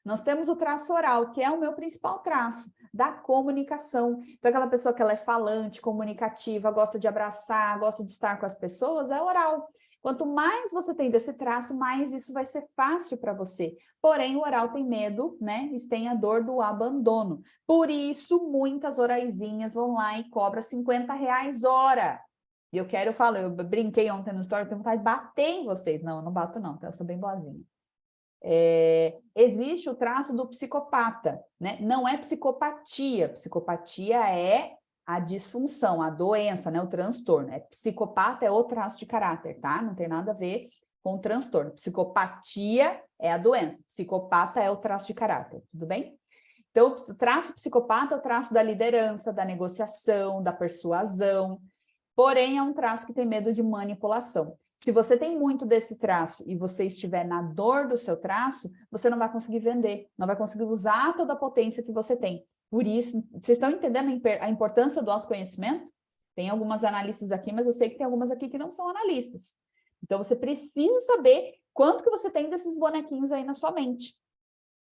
Nós temos o traço oral, que é o meu principal traço, da comunicação. Então, aquela pessoa que ela é falante, comunicativa, gosta de abraçar, gosta de estar com as pessoas, é oral. Quanto mais você tem desse traço, mais isso vai ser fácil para você. Porém, o oral tem medo, né? Eles têm a dor do abandono. Por isso, muitas oraizinhas vão lá e cobram R$50 hora. E eu falo, eu brinquei ontem no story, eu tenho vontade de bater em vocês. Não, eu não bato não, tá? Eu sou bem boazinha. Existe o traço do psicopata, né? Não é psicopatia. Psicopatia é a disfunção, a doença, né? O transtorno. Psicopata é o traço de caráter, tá? Não tem nada a ver com o transtorno. Psicopatia é a doença. Psicopata é o traço de caráter, tudo bem? Então, o traço psicopata é o traço da liderança, da negociação, da persuasão. Porém, é um traço que tem medo de manipulação. Se você tem muito desse traço e você estiver na dor do seu traço, você não vai conseguir vender, não vai conseguir usar toda a potência que você tem. Por isso, vocês estão entendendo a importância do autoconhecimento? Tem algumas analistas aqui, mas eu sei que tem algumas aqui que não são analistas. Então, você precisa saber quanto que você tem desses bonequinhos aí na sua mente.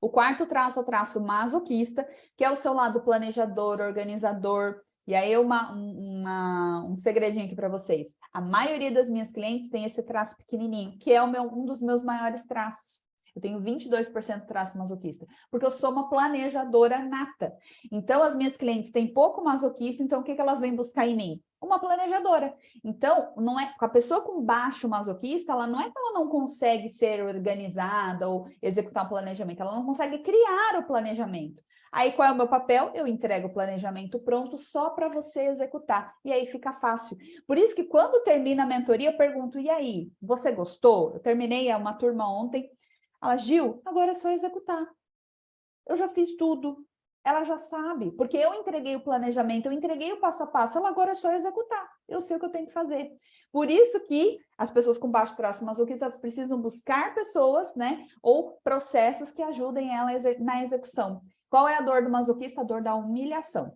O quarto traço é o traço masoquista, que é o seu lado planejador, organizador. E aí, um segredinho aqui para vocês. A maioria das minhas clientes tem esse traço pequenininho, que é um dos meus maiores traços. Eu tenho 22% traço masoquista, porque eu sou uma planejadora nata. Então, as minhas clientes têm pouco masoquista, então o que elas vêm buscar em mim? Uma planejadora. Então, não é com a pessoa com baixo masoquista, ela não é que ela não consegue ser organizada ou executar um planejamento, ela não consegue criar o planejamento. Aí, qual é o meu papel? Eu entrego o planejamento pronto só para você executar. E aí fica fácil. Por isso que quando termina a mentoria, eu pergunto, e aí, você gostou? Eu terminei uma turma ontem. Ela, Gil, agora é só executar. Eu já fiz tudo. Ela já sabe, porque eu entreguei o planejamento, eu entreguei o passo a passo, ela agora é só executar. Eu sei o que eu tenho que fazer. Por isso que as pessoas com baixo traço masoquista, elas precisam buscar pessoas, né, ou processos que ajudem ela na execução. Qual é a dor do masoquista? A dor da humilhação,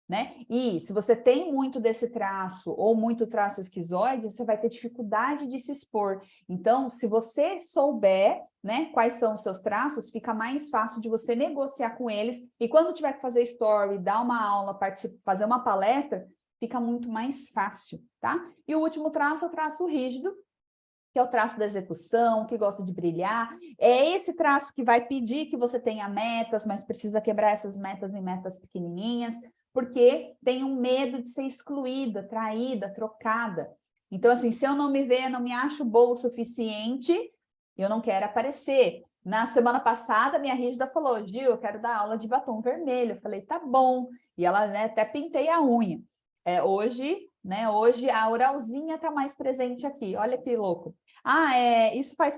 né? E se você tem muito desse traço ou muito traço esquizoide, você vai ter dificuldade de se expor. Então, se você souber, né, quais são os seus traços, fica mais fácil de você negociar com eles. E quando tiver que fazer story, dar uma aula, fazer uma palestra, fica muito mais fácil, tá? E o último traço é o traço rígido, que é o traço da execução, que gosta de brilhar. É esse traço que vai pedir que você tenha metas, mas precisa quebrar essas metas em metas pequenininhas, porque tem um medo de ser excluída, traída, trocada. Então, assim, se eu não me ver, não me acho boa o suficiente, eu não quero aparecer. Na semana passada, minha rígida falou, Gil, eu quero dar aula de batom vermelho. Eu falei, tá bom. E ela, né, até pintei a unha. Hoje a oralzinha tá mais presente aqui. Olha que louco.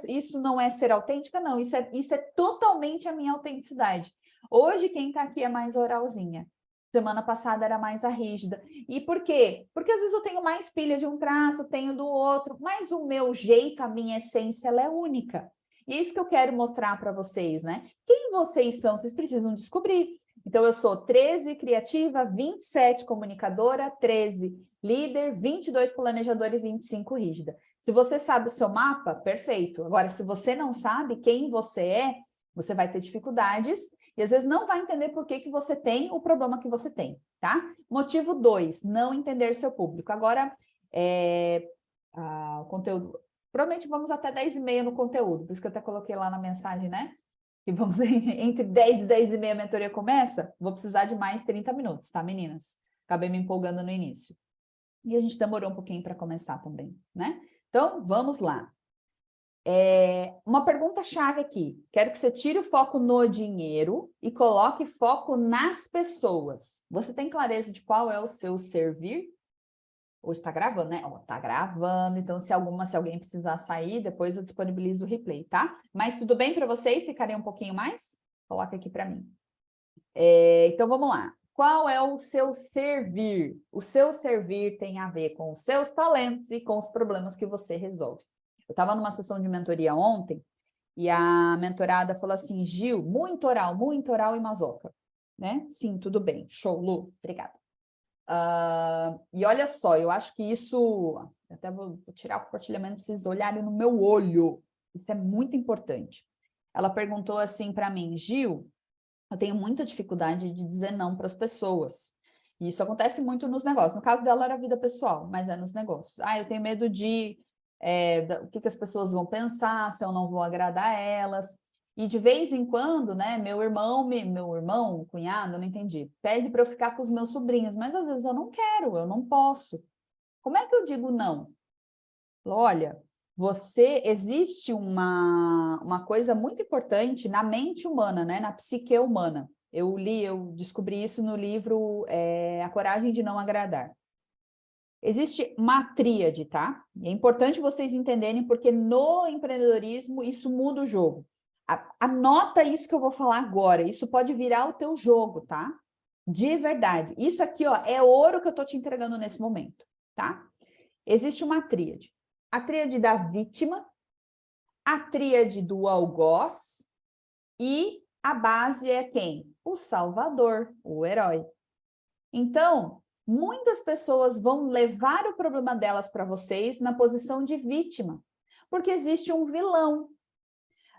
Isso não é ser autêntica? Não, isso é totalmente a minha autenticidade. Hoje, quem tá aqui é mais oralzinha. Semana passada era mais a rígida. E por quê? Porque às vezes eu tenho mais pilha de um traço, tenho do outro, mas o meu jeito, a minha essência, ela é única. E é isso que eu quero mostrar para vocês, né? Quem vocês são? Vocês precisam descobrir. Então, eu sou 13 criativa, 27 comunicadora, 13 líder, 22 planejadora e 25 rígida. Se você sabe o seu mapa, perfeito. Agora, se você não sabe quem você é, você vai ter dificuldades e às vezes não vai entender por que você tem o problema que você tem, tá? Motivo 2, não entender seu público. Agora, o conteúdo... Provavelmente vamos até 10h30 no conteúdo, por isso que eu até coloquei lá na mensagem, né? Que vamos entre 10 e 10h30 a mentoria começa, vou precisar de mais 30 minutos, tá, meninas? Acabei me empolgando no início. E a gente demorou um pouquinho para começar também, né? Então, vamos lá. Uma pergunta-chave aqui. Quero que você tire o foco no dinheiro e coloque foco nas pessoas. Você tem clareza de qual é o seu servir? Hoje está gravando, né? Tá gravando, então se alguém precisar sair, depois eu disponibilizo o replay, tá? Mas tudo bem para vocês ficarem um pouquinho mais? Coloca aqui para mim. Então vamos lá. Qual é o seu servir? O seu servir tem a ver com os seus talentos e com os problemas que você resolve. Eu estava numa sessão de mentoria ontem e a mentorada falou assim, Gil, muito oral e masoca, né? Sim, tudo bem. Show, Lu, obrigada. E olha só, eu acho que isso, até vou tirar o compartilhamento para vocês olharem no meu olho, isso é muito importante. Ela perguntou assim para mim, Gil, eu tenho muita dificuldade de dizer não para as pessoas, e isso acontece muito nos negócios, no caso dela era vida pessoal, mas é nos negócios. Eu tenho medo de o que as pessoas vão pensar, se eu não vou agradar elas. E de vez em quando, né, meu irmão, cunhado, eu não entendi, pede para eu ficar com os meus sobrinhos, mas às vezes eu não quero, eu não posso. Como é que eu digo não? Olha, existe uma coisa muito importante na mente humana, né, na psique humana. Eu descobri isso no livro A Coragem de Não Agradar. Existe uma tríade, tá? E é importante vocês entenderem, porque no empreendedorismo isso muda o jogo. Anota isso que eu vou falar agora, isso pode virar o teu jogo, tá? De verdade. Isso aqui, ó, é ouro que eu tô te entregando nesse momento, tá? Existe uma tríade. A tríade da vítima, a tríade do algoz e a base é quem? O salvador, o herói. Então, muitas pessoas vão levar o problema delas para vocês na posição de vítima, porque existe um vilão.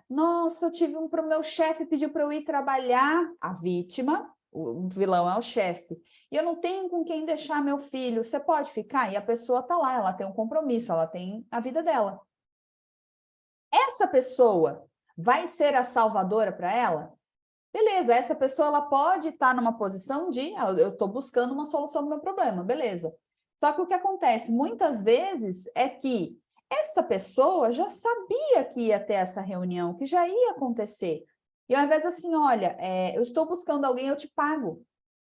Nossa, eu tive meu chefe pediu para eu ir trabalhar, a vítima, o vilão é o chefe, e eu não tenho com quem deixar meu filho, você pode ficar? E a pessoa está lá, ela tem um compromisso, ela tem a vida dela. Essa pessoa vai ser a salvadora para ela? Beleza, essa pessoa ela pode estar numa posição de eu estou buscando uma solução do meu problema, beleza. Só que o que acontece muitas vezes é que essa pessoa já sabia que ia ter essa reunião, que já ia acontecer. E ao invés de assim, olha, eu estou buscando alguém, eu te pago.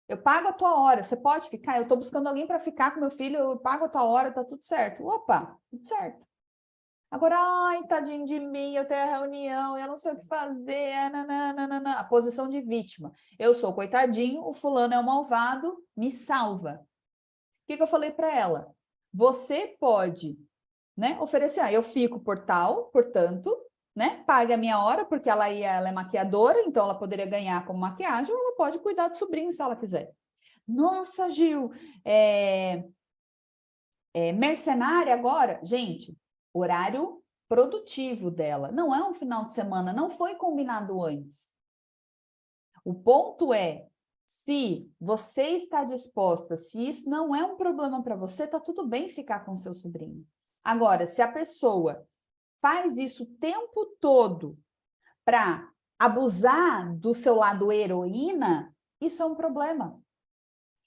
Eu pago a tua hora, você pode ficar? Eu estou buscando alguém para ficar com meu filho, eu pago a tua hora, tá tudo certo. Opa, tudo certo. Agora, ai, tadinho de mim, eu tenho a reunião, eu não sei o que fazer, nananana. A posição de vítima. Eu sou coitadinho, o fulano é o malvado, me salva. O que eu falei para ela? Você pode, né, oferecer, eu fico por tal, portanto, né, pague a minha hora, porque ela é maquiadora, então ela poderia ganhar como maquiagem, ou ela pode cuidar do sobrinho, se ela quiser. Nossa, Gil, mercenária agora? Gente, horário produtivo dela. Não é um final de semana, não foi combinado antes. O ponto é, se você está disposta, se isso não é um problema para você, tá tudo bem ficar com seu sobrinho. Agora, se a pessoa faz isso o tempo todo para abusar do seu lado heroína, isso é um problema.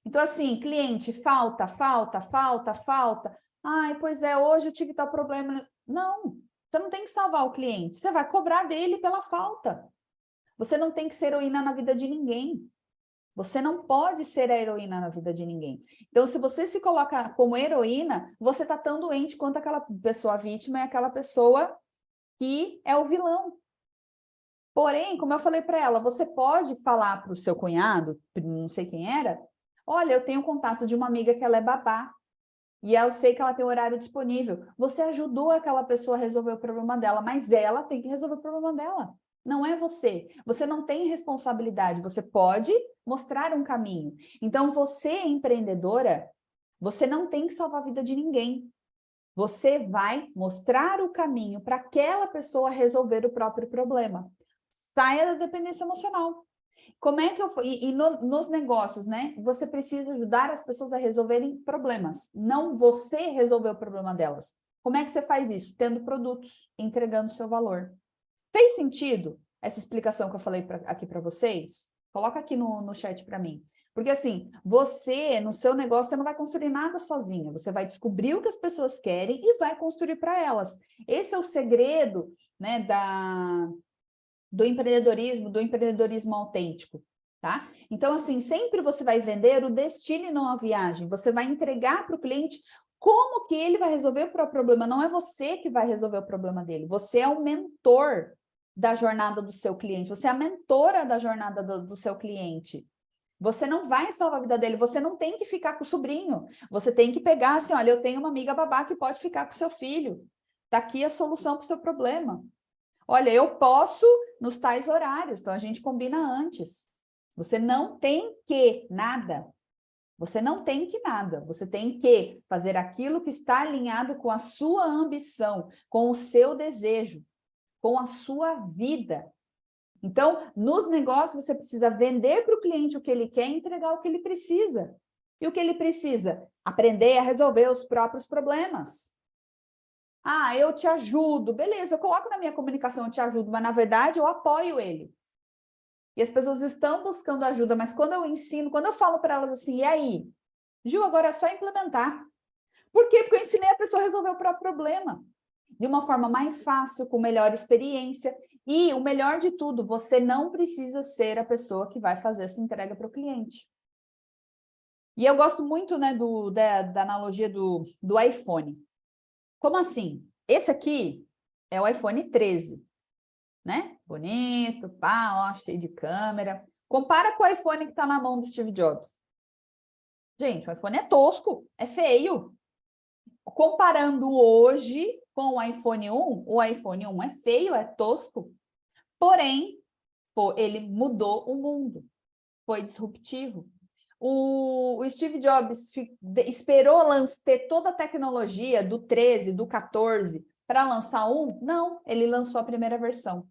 Então, assim, cliente, falta. Ai, pois é, hoje eu tive tal problema. Não, você não tem que salvar o cliente, você vai cobrar dele pela falta. Você não tem que ser heroína na vida de ninguém. Você não pode ser a heroína na vida de ninguém. Então, se você se coloca como heroína, você está tão doente quanto aquela pessoa vítima é aquela pessoa que é o vilão. Porém, como eu falei para ela, você pode falar para o seu cunhado, não sei quem era, olha, eu tenho contato de uma amiga que ela é babá, e eu sei que ela tem horário disponível. Você ajudou aquela pessoa a resolver o problema dela, mas ela tem que resolver o problema dela. Não é você. Você não tem responsabilidade. Você pode mostrar um caminho. Então, você, empreendedora, você não tem que salvar a vida de ninguém. Você vai mostrar o caminho para aquela pessoa resolver o próprio problema. Saia da dependência emocional. Como é que eu... nos negócios, né? Você precisa ajudar as pessoas a resolverem problemas, não você resolver o problema delas. Como é que você faz isso? Tendo produtos, entregando o seu valor. Fez sentido essa explicação que eu falei aqui para vocês? Coloca aqui no chat para mim. Porque assim, você, no seu negócio, você não vai construir nada sozinha. Você vai descobrir o que as pessoas querem e vai construir para elas. Esse é o segredo, né, do empreendedorismo autêntico, tá? Então, assim, sempre você vai vender o destino e não a viagem. Você vai entregar para o cliente como que ele vai resolver o problema. Não é você que vai resolver o problema dele. Você é o mentor da jornada do seu cliente. Você é a mentora da jornada do seu cliente. Você não vai salvar a vida dele. Você não tem que ficar com o sobrinho. Você tem que pegar assim, olha, eu tenho uma amiga babá que pode ficar com seu filho. Tá aqui a solução para o seu problema. Olha, eu posso nos tais horários, então a gente combina antes. Você não tem que nada. Você não tem que nada. Você tem que fazer aquilo que está alinhado com a sua ambição, com o seu desejo, com a sua vida. Então, nos negócios, você precisa vender para o cliente o que ele quer e entregar o que ele precisa. E o que ele precisa? Aprender a resolver os próprios problemas. Ah, eu te ajudo. Beleza, eu coloco na minha comunicação, eu te ajudo, mas na verdade eu apoio ele. E as pessoas estão buscando ajuda, mas quando eu ensino, quando eu falo para elas assim, e aí? Gil, agora é só implementar. Por quê? Porque eu ensinei a pessoa a resolver o próprio problema. De uma forma mais fácil, com melhor experiência. E o melhor de tudo, você não precisa ser a pessoa que vai fazer essa entrega para o cliente. E eu gosto muito, né, da analogia do iPhone. Como assim? Esse aqui é o iPhone 13, né? Bonito, pá, ó, cheio de câmera. Compara com o iPhone que está na mão do Steve Jobs. Gente, o iPhone é tosco, é feio. Comparando hoje com o iPhone 1 é feio, é tosco. Porém, ele mudou o mundo. Foi disruptivo. O Steve Jobs esperou ter toda a tecnologia do 13, do 14 para lançar um? Não, ele lançou a primeira versão.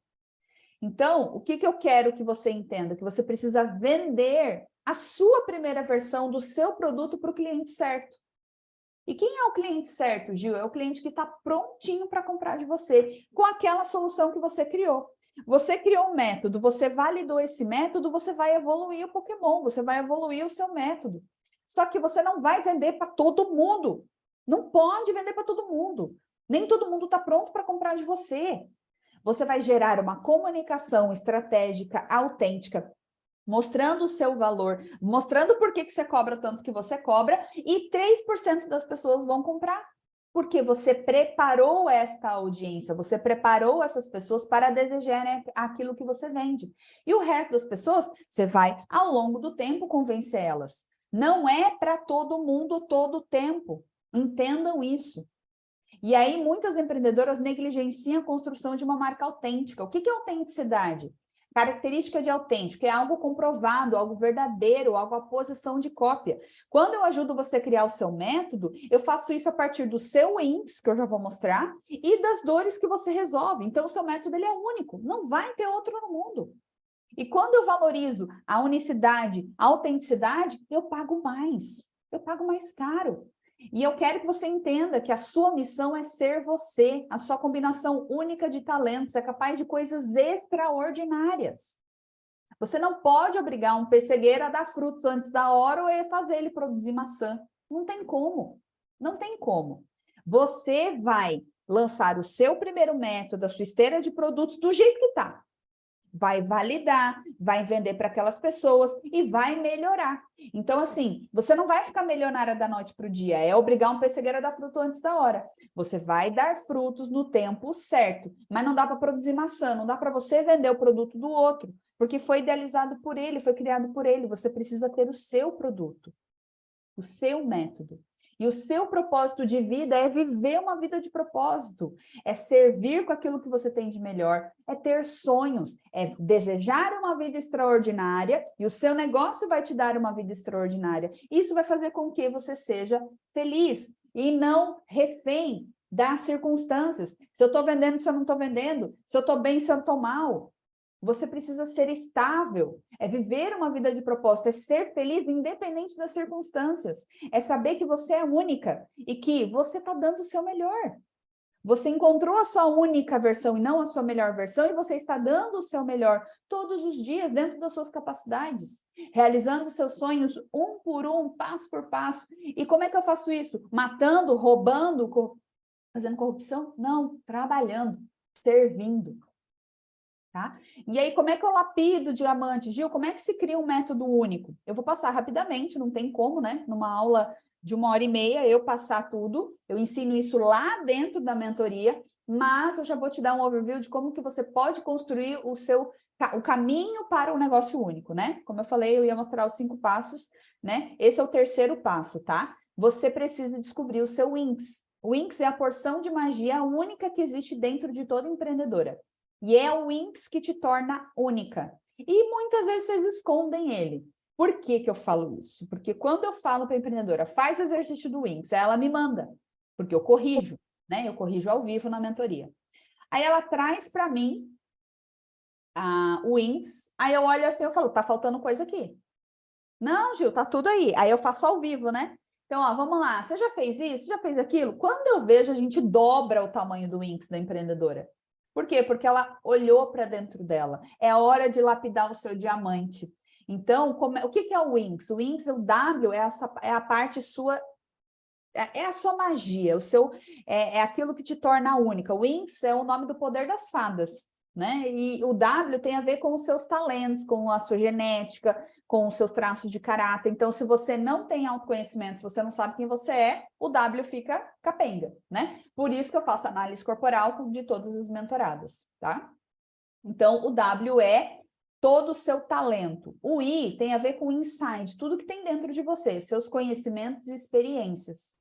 Então, o que eu quero que você entenda? Que você precisa vender a sua primeira versão do seu produto para o cliente certo. E quem é o cliente certo, Gil? É o cliente que está prontinho para comprar de você, com aquela solução que você criou. Você criou um método, você validou esse método, você vai evoluir o Pokémon, você vai evoluir o seu método. Só que você não vai vender para todo mundo. Não pode vender para todo mundo. Nem todo mundo está pronto para comprar de você. Você vai gerar uma comunicação estratégica, autêntica, mostrando o seu valor, mostrando por que você cobra tanto que você cobra, e 3% das pessoas vão comprar. Porque você preparou esta audiência, você preparou essas pessoas para desejarem aquilo que você vende. E o resto das pessoas, você vai, ao longo do tempo, convencer elas. Não é para todo mundo todo o tempo. Entendam isso. E aí, muitas empreendedoras negligenciam a construção de uma marca autêntica. O que é autenticidade? Característica de autêntico é algo comprovado, algo verdadeiro, algo à posição de cópia. Quando eu ajudo você a criar o seu método, eu faço isso a partir do seu índice, que eu já vou mostrar, e das dores que você resolve. Então, o seu método ele é único, não vai ter outro no mundo. E quando eu valorizo a unicidade, a autenticidade, eu pago mais caro. E eu quero que você entenda que a sua missão é ser você, a sua combinação única de talentos, é capaz de coisas extraordinárias. Você não pode obrigar um pessegueiro a dar frutos antes da hora ou fazer ele produzir maçã. Não tem como. Não tem como. Você vai lançar o seu primeiro método, a sua esteira de produtos do jeito que está. Vai validar, vai vender para aquelas pessoas e vai melhorar. Então, assim, você não vai ficar milionária da noite para o dia, é obrigar um pessegueiro a dar fruto antes da hora. Você vai dar frutos no tempo certo, mas não dá para produzir maçã, não dá para você vender o produto do outro, porque foi idealizado por ele, foi criado por ele. Você precisa ter o seu produto, o seu método. E o seu propósito de vida é viver uma vida de propósito, é servir com aquilo que você tem de melhor, é ter sonhos, é desejar uma vida extraordinária e o seu negócio vai te dar uma vida extraordinária. Isso vai fazer com que você seja feliz e não refém das circunstâncias. Se eu estou vendendo, se eu não estou vendendo, se eu estou bem, se eu estou mal. Você precisa ser estável, é viver uma vida de propósito, é ser feliz independente das circunstâncias, é saber que você é única e que você está dando o seu melhor. Você encontrou a sua única versão e não a sua melhor versão, e você está dando o seu melhor todos os dias, dentro das suas capacidades, realizando seus sonhos um por um, passo por passo. E como é que eu faço isso? Matando, roubando, fazendo corrupção? Não, trabalhando, servindo. Tá? E aí, como é que eu lapido diamante? Gil, como é que se cria um método único? Eu vou passar rapidamente, não tem como, né? Numa aula de 1h30, eu passar tudo. Eu ensino isso lá dentro da mentoria, mas eu já vou te dar um overview de como que você pode construir o caminho para um negócio único, né? Como eu falei, eu ia mostrar os 5 passos, né? Esse é o terceiro passo, tá? Você precisa descobrir o seu Wings. O Wings é a porção de magia única que existe dentro de toda empreendedora. E é o Wings que te torna única. E muitas vezes vocês escondem ele. Por que que eu falo isso? Porque quando eu falo para a empreendedora, faz exercício do Wings, ela me manda, porque eu corrijo, né? Eu corrijo ao vivo na mentoria. Aí ela traz para mim o Wings, aí eu olho assim, eu falo, tá faltando coisa aqui. Não, Gil, tá tudo aí. Aí eu faço ao vivo, né? Então, ó, vamos lá, você já fez isso? Já fez aquilo? Quando eu vejo, a gente dobra o tamanho do Wings da empreendedora. Por quê? Porque ela olhou para dentro dela. É a hora de lapidar o seu diamante. Então, o que é o Wings? O Wings, o W, é a parte sua, é a sua magia, é aquilo que te torna única. O Wings é o nome do poder das fadas, né? E o W tem a ver com os seus talentos, com a sua genética, com os seus traços de caráter. Então, se você não tem autoconhecimento, se você não sabe quem você é, o W fica capenga, né? Por isso que eu faço análise corporal de todas as mentoradas, tá? Então, o W é todo o seu talento. O I tem a ver com o insight, tudo que tem dentro de você, seus conhecimentos e experiências.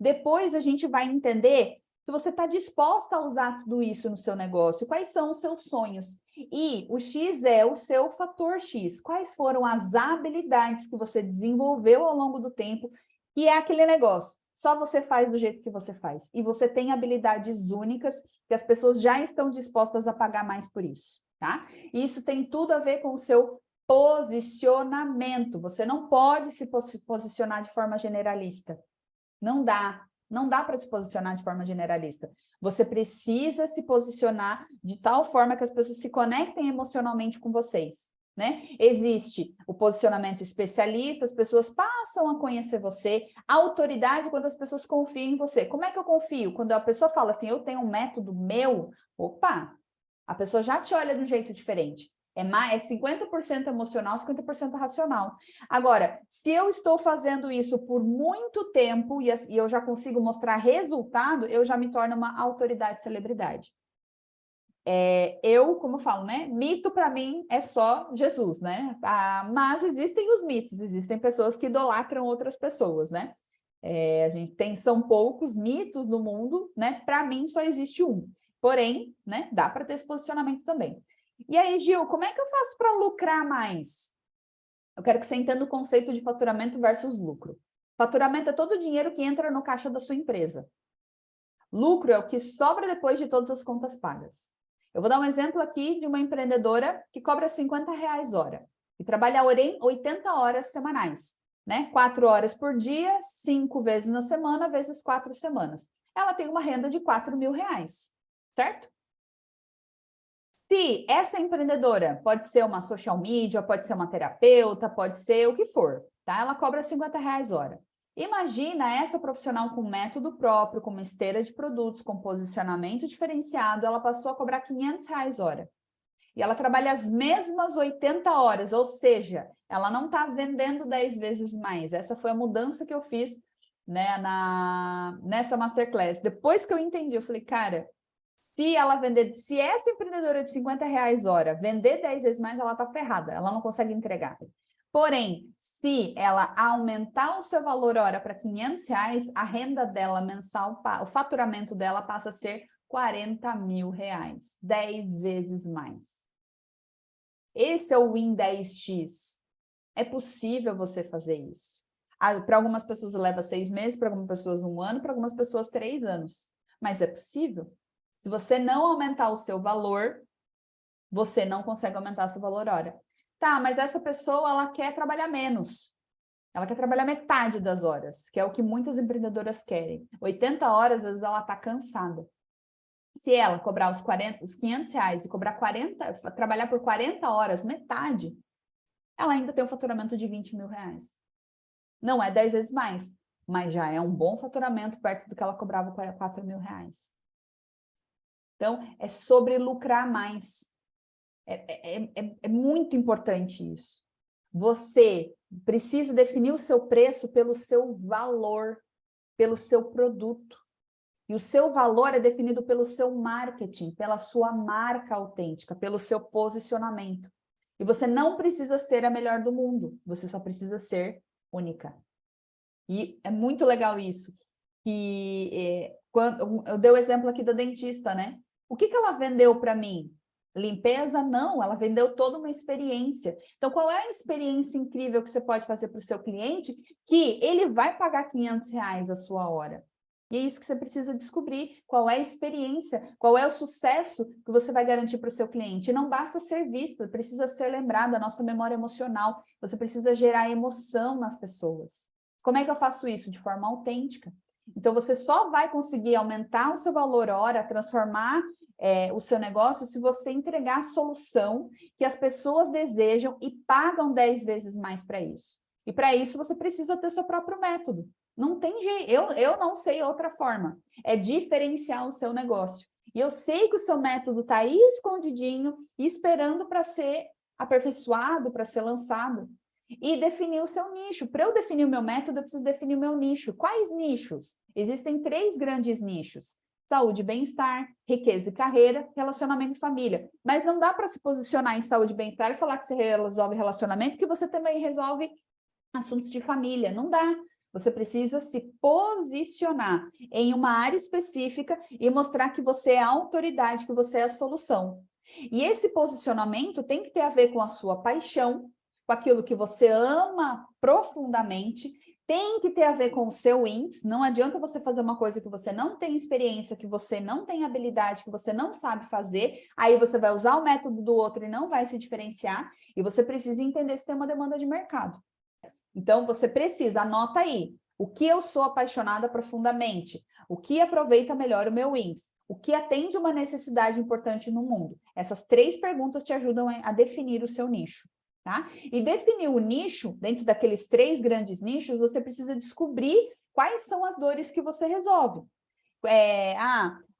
Depois a gente vai entender se você está disposta a usar tudo isso no seu negócio, quais são os seus sonhos. E o X é o seu fator X. Quais foram as habilidades que você desenvolveu ao longo do tempo, que é aquele negócio. Só você faz do jeito que você faz. E você tem habilidades únicas que as pessoas já estão dispostas a pagar mais por isso, tá? E isso tem tudo a ver com o seu posicionamento. Você não pode se posicionar de forma generalista. Não dá para se posicionar de forma generalista. Você precisa se posicionar de tal forma que as pessoas se conectem emocionalmente com vocês, né? Existe o posicionamento especialista, as pessoas passam a conhecer você, a autoridade quando as pessoas confiam em você. Como é que eu confio? Quando a pessoa fala assim, eu tenho um método meu, opa, a pessoa já te olha de um jeito diferente. É 50% emocional, 50% racional. Agora, se eu estou fazendo isso por muito tempo e eu já consigo mostrar resultado, eu já me torno uma autoridade celebridade. Como eu falo, né? Mito para mim é só Jesus, né? Mas existem os mitos, existem pessoas que idolatram outras pessoas, né? São poucos mitos no mundo, né? Para mim só existe um. Porém, né? Dá para ter esse posicionamento também. E aí, Gil, como é que eu faço para lucrar mais? Eu quero que você entenda o conceito de faturamento versus lucro. Faturamento é todo o dinheiro que entra no caixa da sua empresa. Lucro é o que sobra depois de todas as contas pagas. Eu vou dar um exemplo aqui de uma empreendedora que cobra R$50 hora e trabalha 80 horas semanais, né? 4 horas por dia, 5 vezes na semana, vezes 4 semanas. Ela tem uma renda de R$4.000, certo? Se essa empreendedora pode ser uma social media, pode ser uma terapeuta, pode ser o que for, tá? Ela cobra R$50 hora. Imagina essa profissional com método próprio, com uma esteira de produtos, com posicionamento diferenciado, ela passou a cobrar R$500 hora. E ela trabalha as mesmas 80 horas, ou seja, ela não está vendendo 10 vezes mais. Essa foi a mudança que eu fiz, né, nessa Masterclass. Depois que eu entendi, eu falei, cara, se essa empreendedora de R$50 hora vender 10 vezes mais, ela está ferrada, ela não consegue entregar. Porém, se ela aumentar o seu valor hora para R$500, a renda dela mensal, o faturamento dela passa a ser R$40 mil, 10 vezes mais. Esse é o Win 10X. É possível você fazer isso. Para algumas pessoas leva 6 meses, para algumas pessoas 1 ano, para algumas pessoas 3 anos. Mas é possível. Se você não aumentar o seu valor, você não consegue aumentar o seu valor hora. Tá, mas essa pessoa, ela quer trabalhar menos. Ela quer trabalhar metade das horas, que é o que muitas empreendedoras querem. 80 horas, às vezes, ela está cansada. Se ela cobrar os R$500 e cobrar 40, trabalhar por 40 horas, metade, ela ainda tem um faturamento de R$20 mil. Não é 10 vezes mais, mas já é um bom faturamento perto do que ela cobrava R$4 mil. Então, é sobre lucrar mais. É muito importante isso. Você precisa definir o seu preço pelo seu valor, pelo seu produto. E o seu valor é definido pelo seu marketing, pela sua marca autêntica, pelo seu posicionamento. E você não precisa ser a melhor do mundo, você só precisa ser única. E é muito legal isso. Quando eu dei o exemplo aqui da dentista, né? O que ela vendeu para mim? Limpeza? Não, ela vendeu toda uma experiência. Então, qual é a experiência incrível que você pode fazer para o seu cliente que ele vai pagar R$500 a sua hora? E é isso que você precisa descobrir, qual é a experiência, qual é o sucesso que você vai garantir para o seu cliente. E não basta ser vista, precisa ser lembrada, a nossa memória emocional, você precisa gerar emoção nas pessoas. Como é que eu faço isso? De forma autêntica. Então, você só vai conseguir aumentar o seu valor hora, transformar o seu negócio se você entregar a solução que as pessoas desejam e pagam 10 vezes mais para isso. E para isso, você precisa ter seu próprio método. Não tem jeito, eu não sei outra forma. É diferenciar o seu negócio. E eu sei que o seu método está aí escondidinho, esperando para ser aperfeiçoado, para ser lançado. E definir o seu nicho. Para eu definir o meu método, eu preciso definir o meu nicho. Quais nichos? Existem 3 grandes nichos. Saúde e bem-estar, riqueza e carreira, relacionamento e família. Mas não dá para se posicionar em saúde e bem-estar e falar que você resolve relacionamento, que você também resolve assuntos de família. Não dá. Você precisa se posicionar em uma área específica e mostrar que você é a autoridade, que você é a solução. E esse posicionamento tem que ter a ver com a sua paixão, com aquilo que você ama profundamente, tem que ter a ver com o seu índice. Não adianta você fazer uma coisa que você não tem experiência, que você não tem habilidade, que você não sabe fazer, aí você vai usar o método do outro e não vai se diferenciar, e você precisa entender se tem uma demanda de mercado. Então, você precisa, anota aí, o que eu sou apaixonada profundamente, o que aproveita melhor o meu índice, o que atende uma necessidade importante no mundo. Essas 3 perguntas te ajudam a definir o seu nicho. Tá? E definir o nicho, dentro daqueles 3 grandes nichos, você precisa descobrir quais são as dores que você resolve.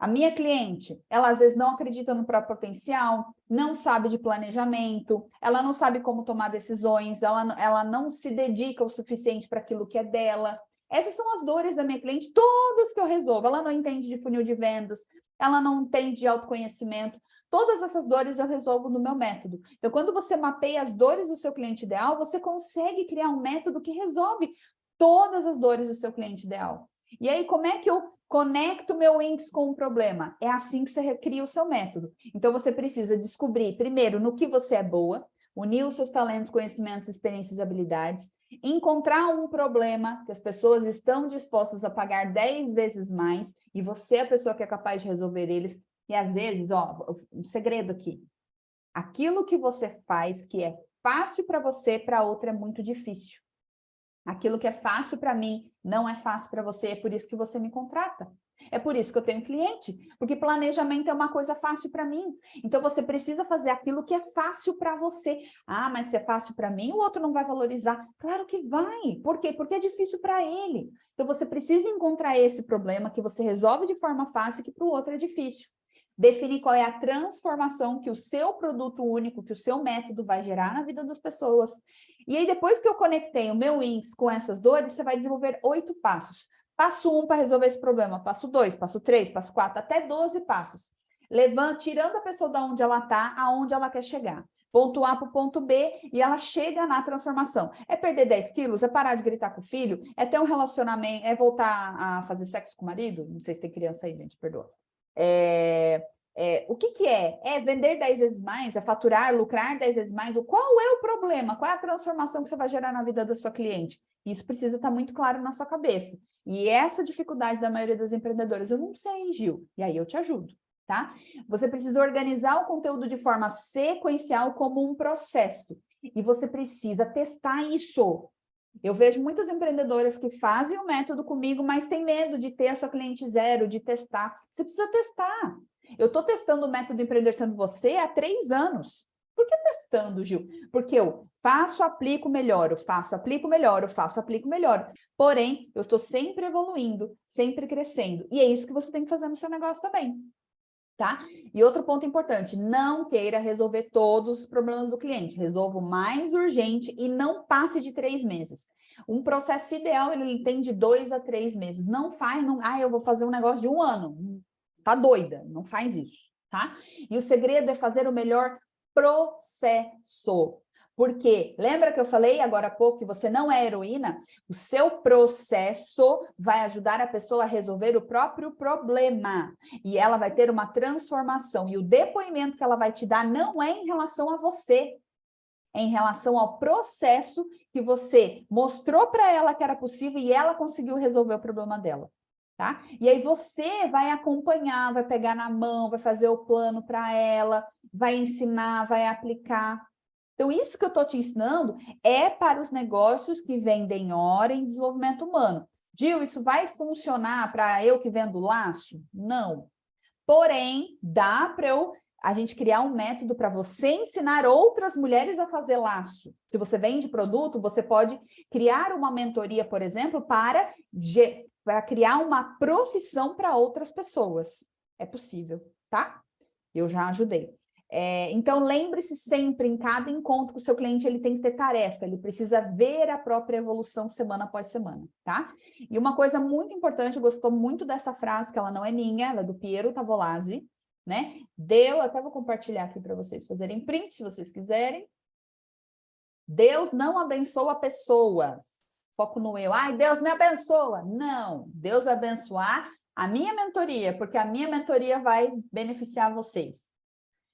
A minha cliente, ela às vezes não acredita no próprio potencial, não sabe de planejamento, ela não sabe como tomar decisões, ela não se dedica o suficiente para aquilo que é dela. Essas são as dores da minha cliente, todas que eu resolvo. Ela não entende de funil de vendas, ela não entende de autoconhecimento. Todas essas dores eu resolvo no meu método. Então, quando você mapeia as dores do seu cliente ideal, você consegue criar um método que resolve todas as dores do seu cliente ideal. E aí, como é que eu conecto o meu índice com um problema? É assim que você recria o seu método. Então, você precisa descobrir, primeiro, no que você é boa, unir os seus talentos, conhecimentos, experiências e habilidades, encontrar um problema que as pessoas estão dispostas a pagar 10 vezes mais e você é a pessoa que é capaz de resolver eles. E às vezes, um segredo aqui, aquilo que você faz que é fácil para você, para outra é muito difícil. Aquilo que é fácil para mim não é fácil para você, é por isso que você me contrata. É por isso que eu tenho cliente, porque planejamento é uma coisa fácil para mim. Então, você precisa fazer aquilo que é fácil para você. Ah, mas se é fácil para mim, o outro não vai valorizar. Claro que vai. Por quê? Porque é difícil para ele. Então, você precisa encontrar esse problema que você resolve de forma fácil, que para o outro é difícil. Definir qual é a transformação que o seu produto único, que o seu método vai gerar na vida das pessoas. E aí, depois que eu conectei o meu índice com essas dores, você vai desenvolver 8 passos. Passo 1 para resolver esse problema, passo 2, passo 3, passo 4, até 12 passos. Tirando a pessoa de onde ela está, aonde ela quer chegar. Ponto A para o ponto B, e ela chega na transformação. É perder 10 quilos? É parar de gritar com o filho? É ter um relacionamento? É voltar a fazer sexo com o marido? Não sei se tem criança aí, gente, perdoa. O que é? É vender 10 vezes mais? É faturar, lucrar 10 vezes mais? Qual é o problema? Qual é a transformação que você vai gerar na vida da sua cliente? Isso precisa estar muito claro na sua cabeça. E essa dificuldade da maioria dos empreendedores, eu não sei, Gil, e aí eu te ajudo, tá? Você precisa organizar o conteúdo de forma sequencial como um processo. E você precisa testar isso. Eu vejo muitas empreendedoras que fazem o método comigo, mas tem medo de ter a sua cliente zero, de testar. Você precisa testar. Eu estou testando o método Empreender Sendo Você há 3 anos. Por que testando, Gil? Porque eu faço, aplico, melhoro, faço, aplico, melhoro, faço, aplico, melhoro. Porém, eu estou sempre evoluindo, sempre crescendo. E é isso que você tem que fazer no seu negócio também. Tá? E outro ponto importante, não queira resolver todos os problemas do cliente, resolva o mais urgente e não passe de 3 meses. Um processo ideal, ele tem de 2 a 3 meses. Não faz, eu vou fazer um negócio de 1 ano. Tá doida, não faz isso, tá? E o segredo é fazer o melhor processo. Porque, lembra que eu falei agora há pouco que você não é heroína? O seu processo vai ajudar a pessoa a resolver o próprio problema. E ela vai ter uma transformação. E o depoimento que ela vai te dar não é em relação a você. É em relação ao processo que você mostrou para ela que era possível e ela conseguiu resolver o problema dela. Tá? E aí você vai acompanhar, vai pegar na mão, vai fazer o plano para ela, vai ensinar, vai aplicar. Então, isso que eu estou te ensinando é para os negócios que vendem hora em desenvolvimento humano. Gil, isso vai funcionar para eu que vendo laço? Não. Porém, dá para a gente criar um método para você ensinar outras mulheres a fazer laço. Se você vende produto, você pode criar uma mentoria, por exemplo, para criar uma profissão para outras pessoas. É possível, tá? Eu já ajudei. Então, lembre-se sempre, em cada encontro com o seu cliente, ele tem que ter tarefa, ele precisa ver a própria evolução semana após semana, tá? E uma coisa muito importante, eu gostou muito dessa frase, que ela não é minha, ela é do Piero Tavolazzi, né? Até vou compartilhar aqui para vocês fazerem print, se vocês quiserem. Deus não abençoa pessoas. Foco no eu. Ai, Deus me abençoa. Não, Deus vai abençoar a minha mentoria, porque a minha mentoria vai beneficiar vocês.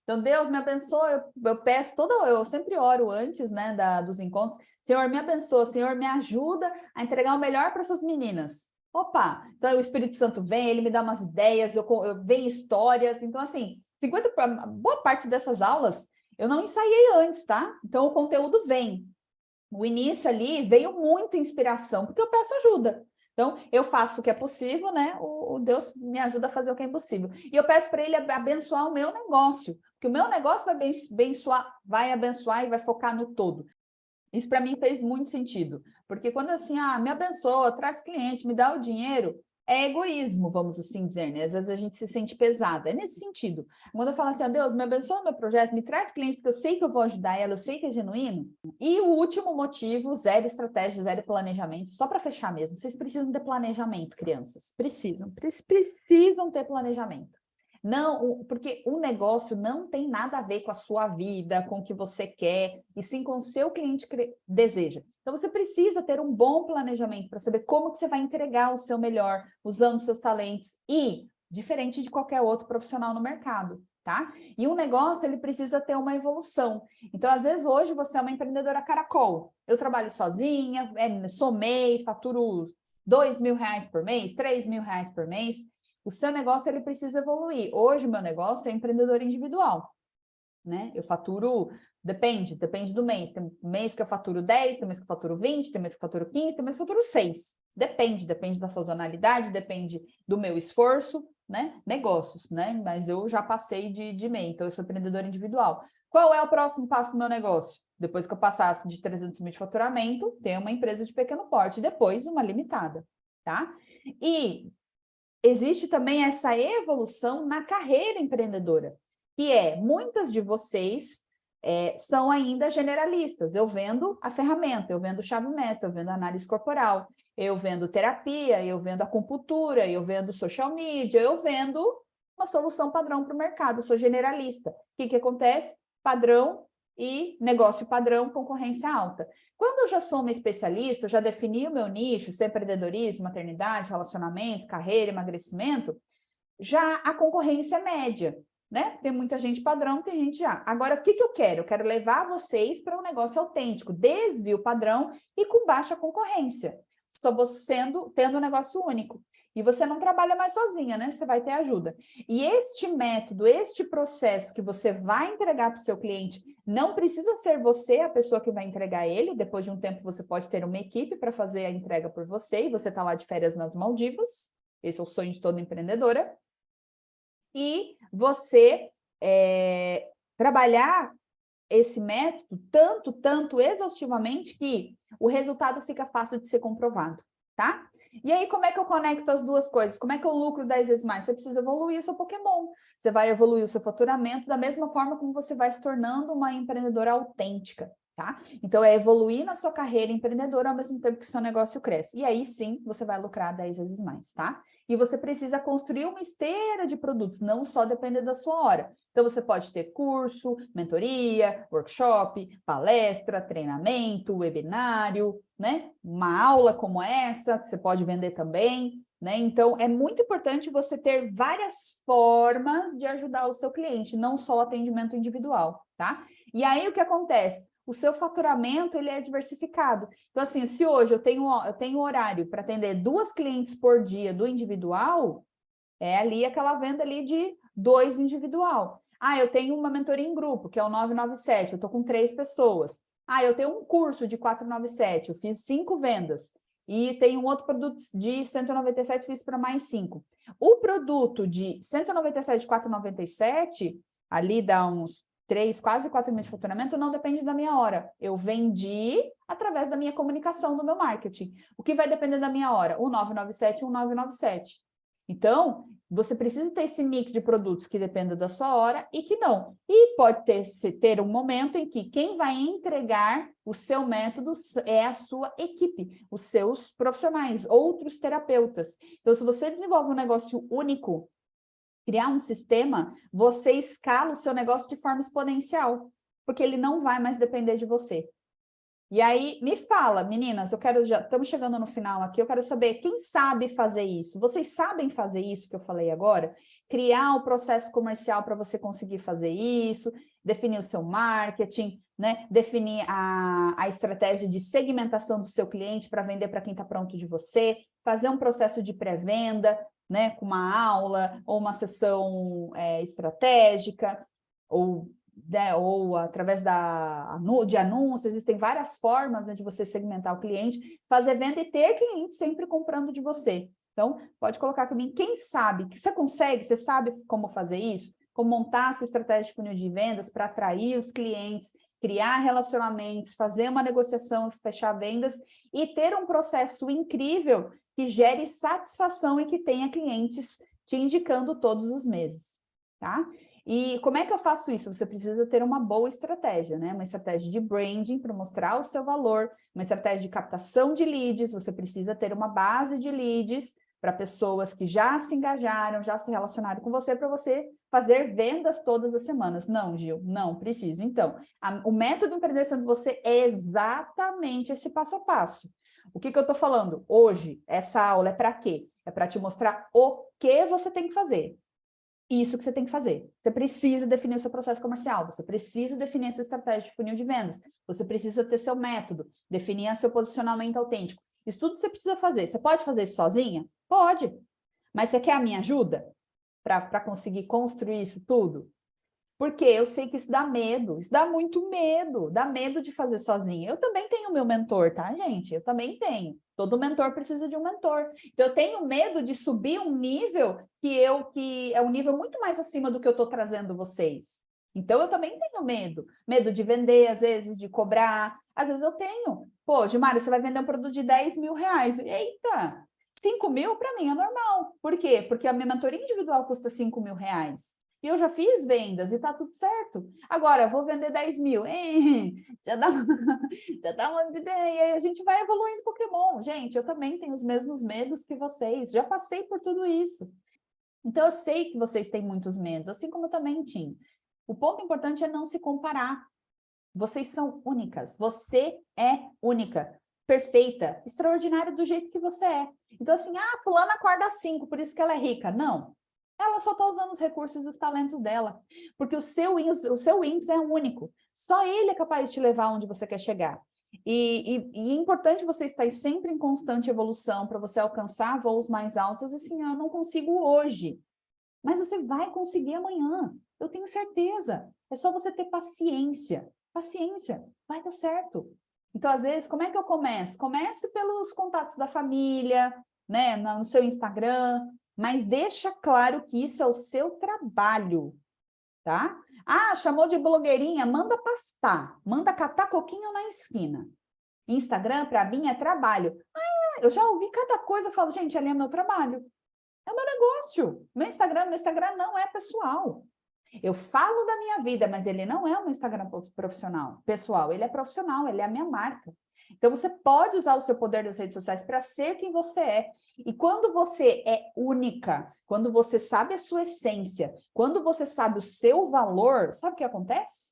Então, Deus me abençoa, eu peço eu sempre oro antes, né, dos encontros, Senhor, me abençoa, Senhor, me ajuda a entregar o melhor para essas meninas. Opa, então o Espírito Santo vem, ele me dá umas ideias, eu venho histórias, então assim, boa parte dessas aulas eu não ensaiei antes, tá? Então o conteúdo vem. O início ali veio muita inspiração, porque eu peço ajuda. Então, eu faço o que é possível, né? O Deus me ajuda a fazer o que é impossível. E eu peço para ele abençoar o meu negócio, porque o meu negócio vai abençoar e vai focar no todo. Isso para mim fez muito sentido, porque quando assim, me abençoa, traz cliente, me dá o dinheiro, é egoísmo, vamos assim dizer, né? Às vezes a gente se sente pesada, é nesse sentido. Quando eu falo assim, Deus, me abençoa o meu projeto, me traz cliente, porque eu sei que eu vou ajudar ela, eu sei que é genuíno. E o último motivo, zero estratégia, zero planejamento, só para fechar mesmo, vocês precisam ter planejamento, crianças, precisam ter planejamento. Não, porque o negócio não tem nada a ver com a sua vida, com o que você quer, e sim com o seu cliente deseja. Então, você precisa ter um bom planejamento para saber como que você vai entregar o seu melhor, usando seus talentos e diferente de qualquer outro profissional no mercado, tá? E um negócio, ele precisa ter uma evolução. Então, às vezes, hoje você é uma empreendedora caracol. Eu trabalho sozinha, sou MEI, faturo R$ 2.000 por mês, R$ 3.000 por mês. O seu negócio, ele precisa evoluir. Hoje, o meu negócio é empreendedor individual, né? Eu faturo, depende do mês. Tem mês que eu faturo 10, tem mês que eu faturo 20, tem mês que eu faturo 15, tem mês que eu faturo 6. Depende da sazonalidade, depende do meu esforço, né? Negócios, né? Mas eu já passei de MEI, então eu sou empreendedora individual. Qual é o próximo passo do meu negócio? Depois que eu passar de 300 mil de faturamento, ter uma empresa de pequeno porte, depois uma limitada, tá? E existe também essa evolução na carreira empreendedora, que é, muitas de vocês são ainda generalistas. Eu vendo a ferramenta, eu vendo chave mestra, eu vendo análise corporal, eu vendo terapia, eu vendo acupuntura, eu vendo social media, eu vendo uma solução padrão para o mercado, eu sou generalista. O que acontece? Padrão e negócio padrão, concorrência alta. Quando eu já sou uma especialista, eu já defini o meu nicho, ser empreendedorismo, maternidade, relacionamento, carreira, emagrecimento, já a concorrência é média, né? Tem muita gente padrão, tem gente já. Agora, o que eu quero? Eu quero levar vocês para um negócio autêntico, desvio padrão e com baixa concorrência. Só você tendo um negócio único. E você não trabalha mais sozinha, né? Você vai ter ajuda. E este método, este processo que você vai entregar para o seu cliente, não precisa ser você a pessoa que vai entregar ele. Depois de um tempo, você pode ter uma equipe para fazer a entrega por você, e você está lá de férias nas Maldivas. Esse é o sonho de toda empreendedora. E você trabalhar esse método tanto exaustivamente que o resultado fica fácil de ser comprovado, tá? E aí, como é que eu conecto as duas coisas? Como é que eu lucro 10 vezes mais? Você precisa evoluir o seu Pokémon. Você vai evoluir o seu faturamento da mesma forma como você vai se tornando uma empreendedora autêntica, tá? Então, é evoluir na sua carreira empreendedora ao mesmo tempo que seu negócio cresce. E aí, sim, você vai lucrar 10 vezes mais, tá? E você precisa construir uma esteira de produtos, não só depender da sua hora. Então, você pode ter curso, mentoria, workshop, palestra, treinamento, webinário, né? Uma aula como essa, que você pode vender também, né? Então, é muito importante você ter várias formas de ajudar o seu cliente, não só o atendimento individual, tá? E aí, o que acontece? O seu faturamento, ele é diversificado. Então, assim, se hoje eu tenho horário para atender 2 clientes por dia do individual, é ali aquela venda ali de 2 individual. Ah, eu tenho uma mentoria em grupo, que é o 997, eu estou com 3 pessoas. Ah, eu tenho um curso de 497, eu fiz 5 vendas. E tem um outro produto de 197, fiz para mais 5. O produto de 197, 497, ali dá uns 3, quase 4 mil de faturamento, não depende da minha hora. Eu vendi através da minha comunicação, do meu marketing. O que vai depender da minha hora? O 997 e o 997. Então, você precisa ter esse mix de produtos que dependa da sua hora e que não. E pode ter um momento em que quem vai entregar o seu método é a sua equipe, os seus profissionais, outros terapeutas. Então, se você desenvolve um negócio único, criar um sistema, você escala o seu negócio de forma exponencial, porque ele não vai mais depender de você. E aí, me fala, meninas, já estamos chegando no final aqui, eu quero saber quem sabe fazer isso. Vocês sabem fazer isso que eu falei agora? Criar o processo comercial para você conseguir fazer isso, definir o seu marketing, né? Definir a estratégia de segmentação do seu cliente para vender para quem está pronto de você, fazer um processo de pré-venda, né? Com uma aula ou uma sessão estratégica, ou através de anúncios, existem várias formas, né, de você segmentar o cliente, fazer venda e ter cliente sempre comprando de você. Então, pode colocar comigo, quem sabe, que você consegue, você sabe como fazer isso? Como montar a sua estratégia de funil de vendas para atrair os clientes, criar relacionamentos, fazer uma negociação, fechar vendas e ter um processo incrível que gere satisfação e que tenha clientes te indicando todos os meses, tá? E como é que eu faço isso? Você precisa ter uma boa estratégia, né? Uma estratégia de branding para mostrar o seu valor, uma estratégia de captação de leads, você precisa ter uma base de leads para pessoas que já se engajaram, já se relacionaram com você, para você fazer vendas todas as semanas. Não, Gil, não preciso. Então, o método Empreender Sendo Você é exatamente esse passo a passo. O que eu estou falando? Hoje, essa aula é para quê? É para te mostrar o que você tem que fazer. Isso que você tem que fazer. Você precisa definir o seu processo comercial, você precisa definir a sua estratégia de funil de vendas, você precisa ter seu método, definir o seu posicionamento autêntico. Isso tudo você precisa fazer. Você pode fazer isso sozinha? Pode. Mas você quer a minha ajuda para conseguir construir isso tudo? Porque eu sei que isso dá medo, isso dá muito medo, dá medo de fazer sozinha. Eu também tenho meu mentor, tá, gente? Eu também tenho. Todo mentor precisa de um mentor. Então, eu tenho medo de subir um nível que é um nível muito mais acima do que eu estou trazendo vocês. Então, eu também tenho medo. Medo de vender, às vezes, de cobrar. Às vezes eu tenho. Pô, Gilmara, você vai vender um produto de 10 mil reais. Eita! 5 mil, para mim, é normal. Por quê? Porque a minha mentoria individual custa 5 mil reais. E eu já fiz vendas e tá tudo certo. Agora, vou vender 10 mil. Já dá, já dá uma ideia. E a gente vai evoluindo Pokémon. Gente, eu também tenho os mesmos medos que vocês. Já passei por tudo isso. Então, eu sei que vocês têm muitos medos, assim como eu também tinha. O ponto importante é não se comparar. Vocês são únicas. Você é única, perfeita, extraordinária do jeito que você é. Então, assim, fulana acorda às 5, por isso que ela é rica. Não. Ela só está usando os recursos e os talentos dela. Porque o seu índice é único. Só ele é capaz de te levar onde você quer chegar. E é importante você estar sempre em constante evolução para você alcançar voos mais altos. Assim, eu não consigo hoje. Mas você vai conseguir amanhã. Eu tenho certeza. É só você ter paciência. Paciência. Vai dar certo. Então, às vezes, como é que eu começo? Comece pelos contatos da família, né, no seu Instagram, mas deixa claro que isso é o seu trabalho, tá? Chamou de blogueirinha, manda pastar, manda catar coquinho na esquina. Instagram, para mim, é trabalho. Eu já ouvi cada coisa, eu falo, gente, ali é meu trabalho. É o meu negócio. Meu Instagram não é pessoal. Eu falo da minha vida, mas ele não é um Instagram profissional, pessoal, ele é profissional, ele é a minha marca. Então, você pode usar o seu poder das redes sociais para ser quem você é. E quando você é única, quando você sabe a sua essência, quando você sabe o seu valor, sabe o que acontece?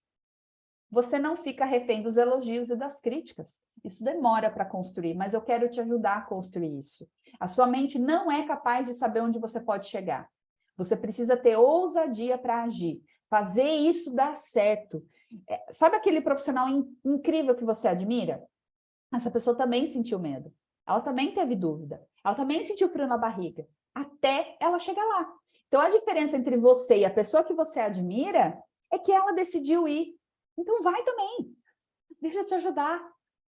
Você não fica refém dos elogios e das críticas. Isso demora para construir, mas eu quero te ajudar a construir isso. A sua mente não é capaz de saber onde você pode chegar. Você precisa ter ousadia para agir, fazer isso dar certo. Sabe aquele profissional incrível que você admira? Essa pessoa também sentiu medo. Ela também teve dúvida. Ela também sentiu frio na barriga, até ela chegar lá. Então, a diferença entre você e a pessoa que você admira é que ela decidiu ir. Então, vai também. Deixa eu te ajudar.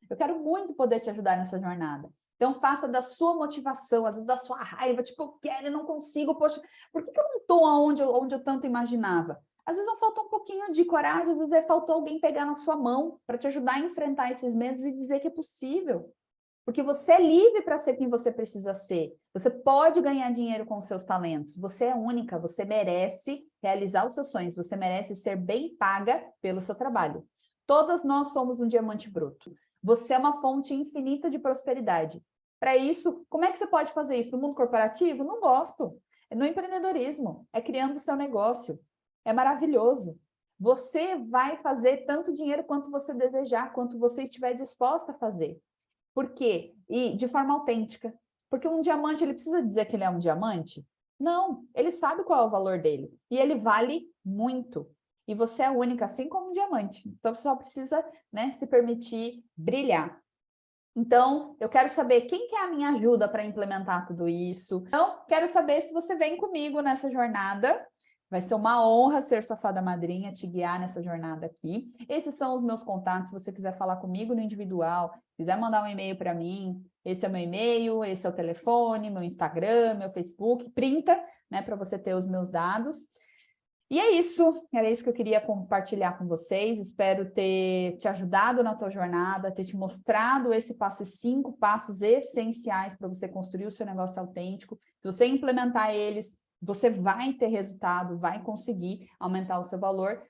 Eu quero muito poder te ajudar nessa jornada. Então, faça da sua motivação, às vezes da sua raiva, tipo, eu quero e não consigo, poxa, por que eu não estou onde eu tanto imaginava? Às vezes não faltou um pouquinho de coragem, às vezes faltou alguém pegar na sua mão para te ajudar a enfrentar esses medos e dizer que é possível. Porque você é livre para ser quem você precisa ser. Você pode ganhar dinheiro com os seus talentos. Você é única, você merece realizar os seus sonhos, você merece ser bem paga pelo seu trabalho. Todas nós somos um diamante bruto. Você é uma fonte infinita de prosperidade. Para isso, como é que você pode fazer isso? No mundo corporativo? Não gosto. É no empreendedorismo, é criando o seu negócio. É maravilhoso. Você vai fazer tanto dinheiro quanto você desejar, quanto você estiver disposta a fazer. Por quê? E de forma autêntica. Porque um diamante, ele precisa dizer que ele é um diamante? Não, ele sabe qual é o valor dele. E ele vale muito. E você é única, assim como um diamante. Então, você só precisa, né, se permitir brilhar. Então, eu quero saber quem quer a minha ajuda para implementar tudo isso. Então, quero saber se você vem comigo nessa jornada. Vai ser uma honra ser sua fada madrinha, te guiar nessa jornada aqui. Esses são os meus contatos, se você quiser falar comigo no individual, quiser mandar um e-mail para mim, esse é o meu e-mail, esse é o telefone, meu Instagram, meu Facebook, printa, né, para você ter os meus dados. E é isso, era isso que eu queria compartilhar com vocês, espero ter te ajudado na tua jornada, ter te mostrado esses 5 passos essenciais para você construir o seu negócio autêntico. Se você implementar eles, você vai ter resultado, vai conseguir aumentar o seu valor,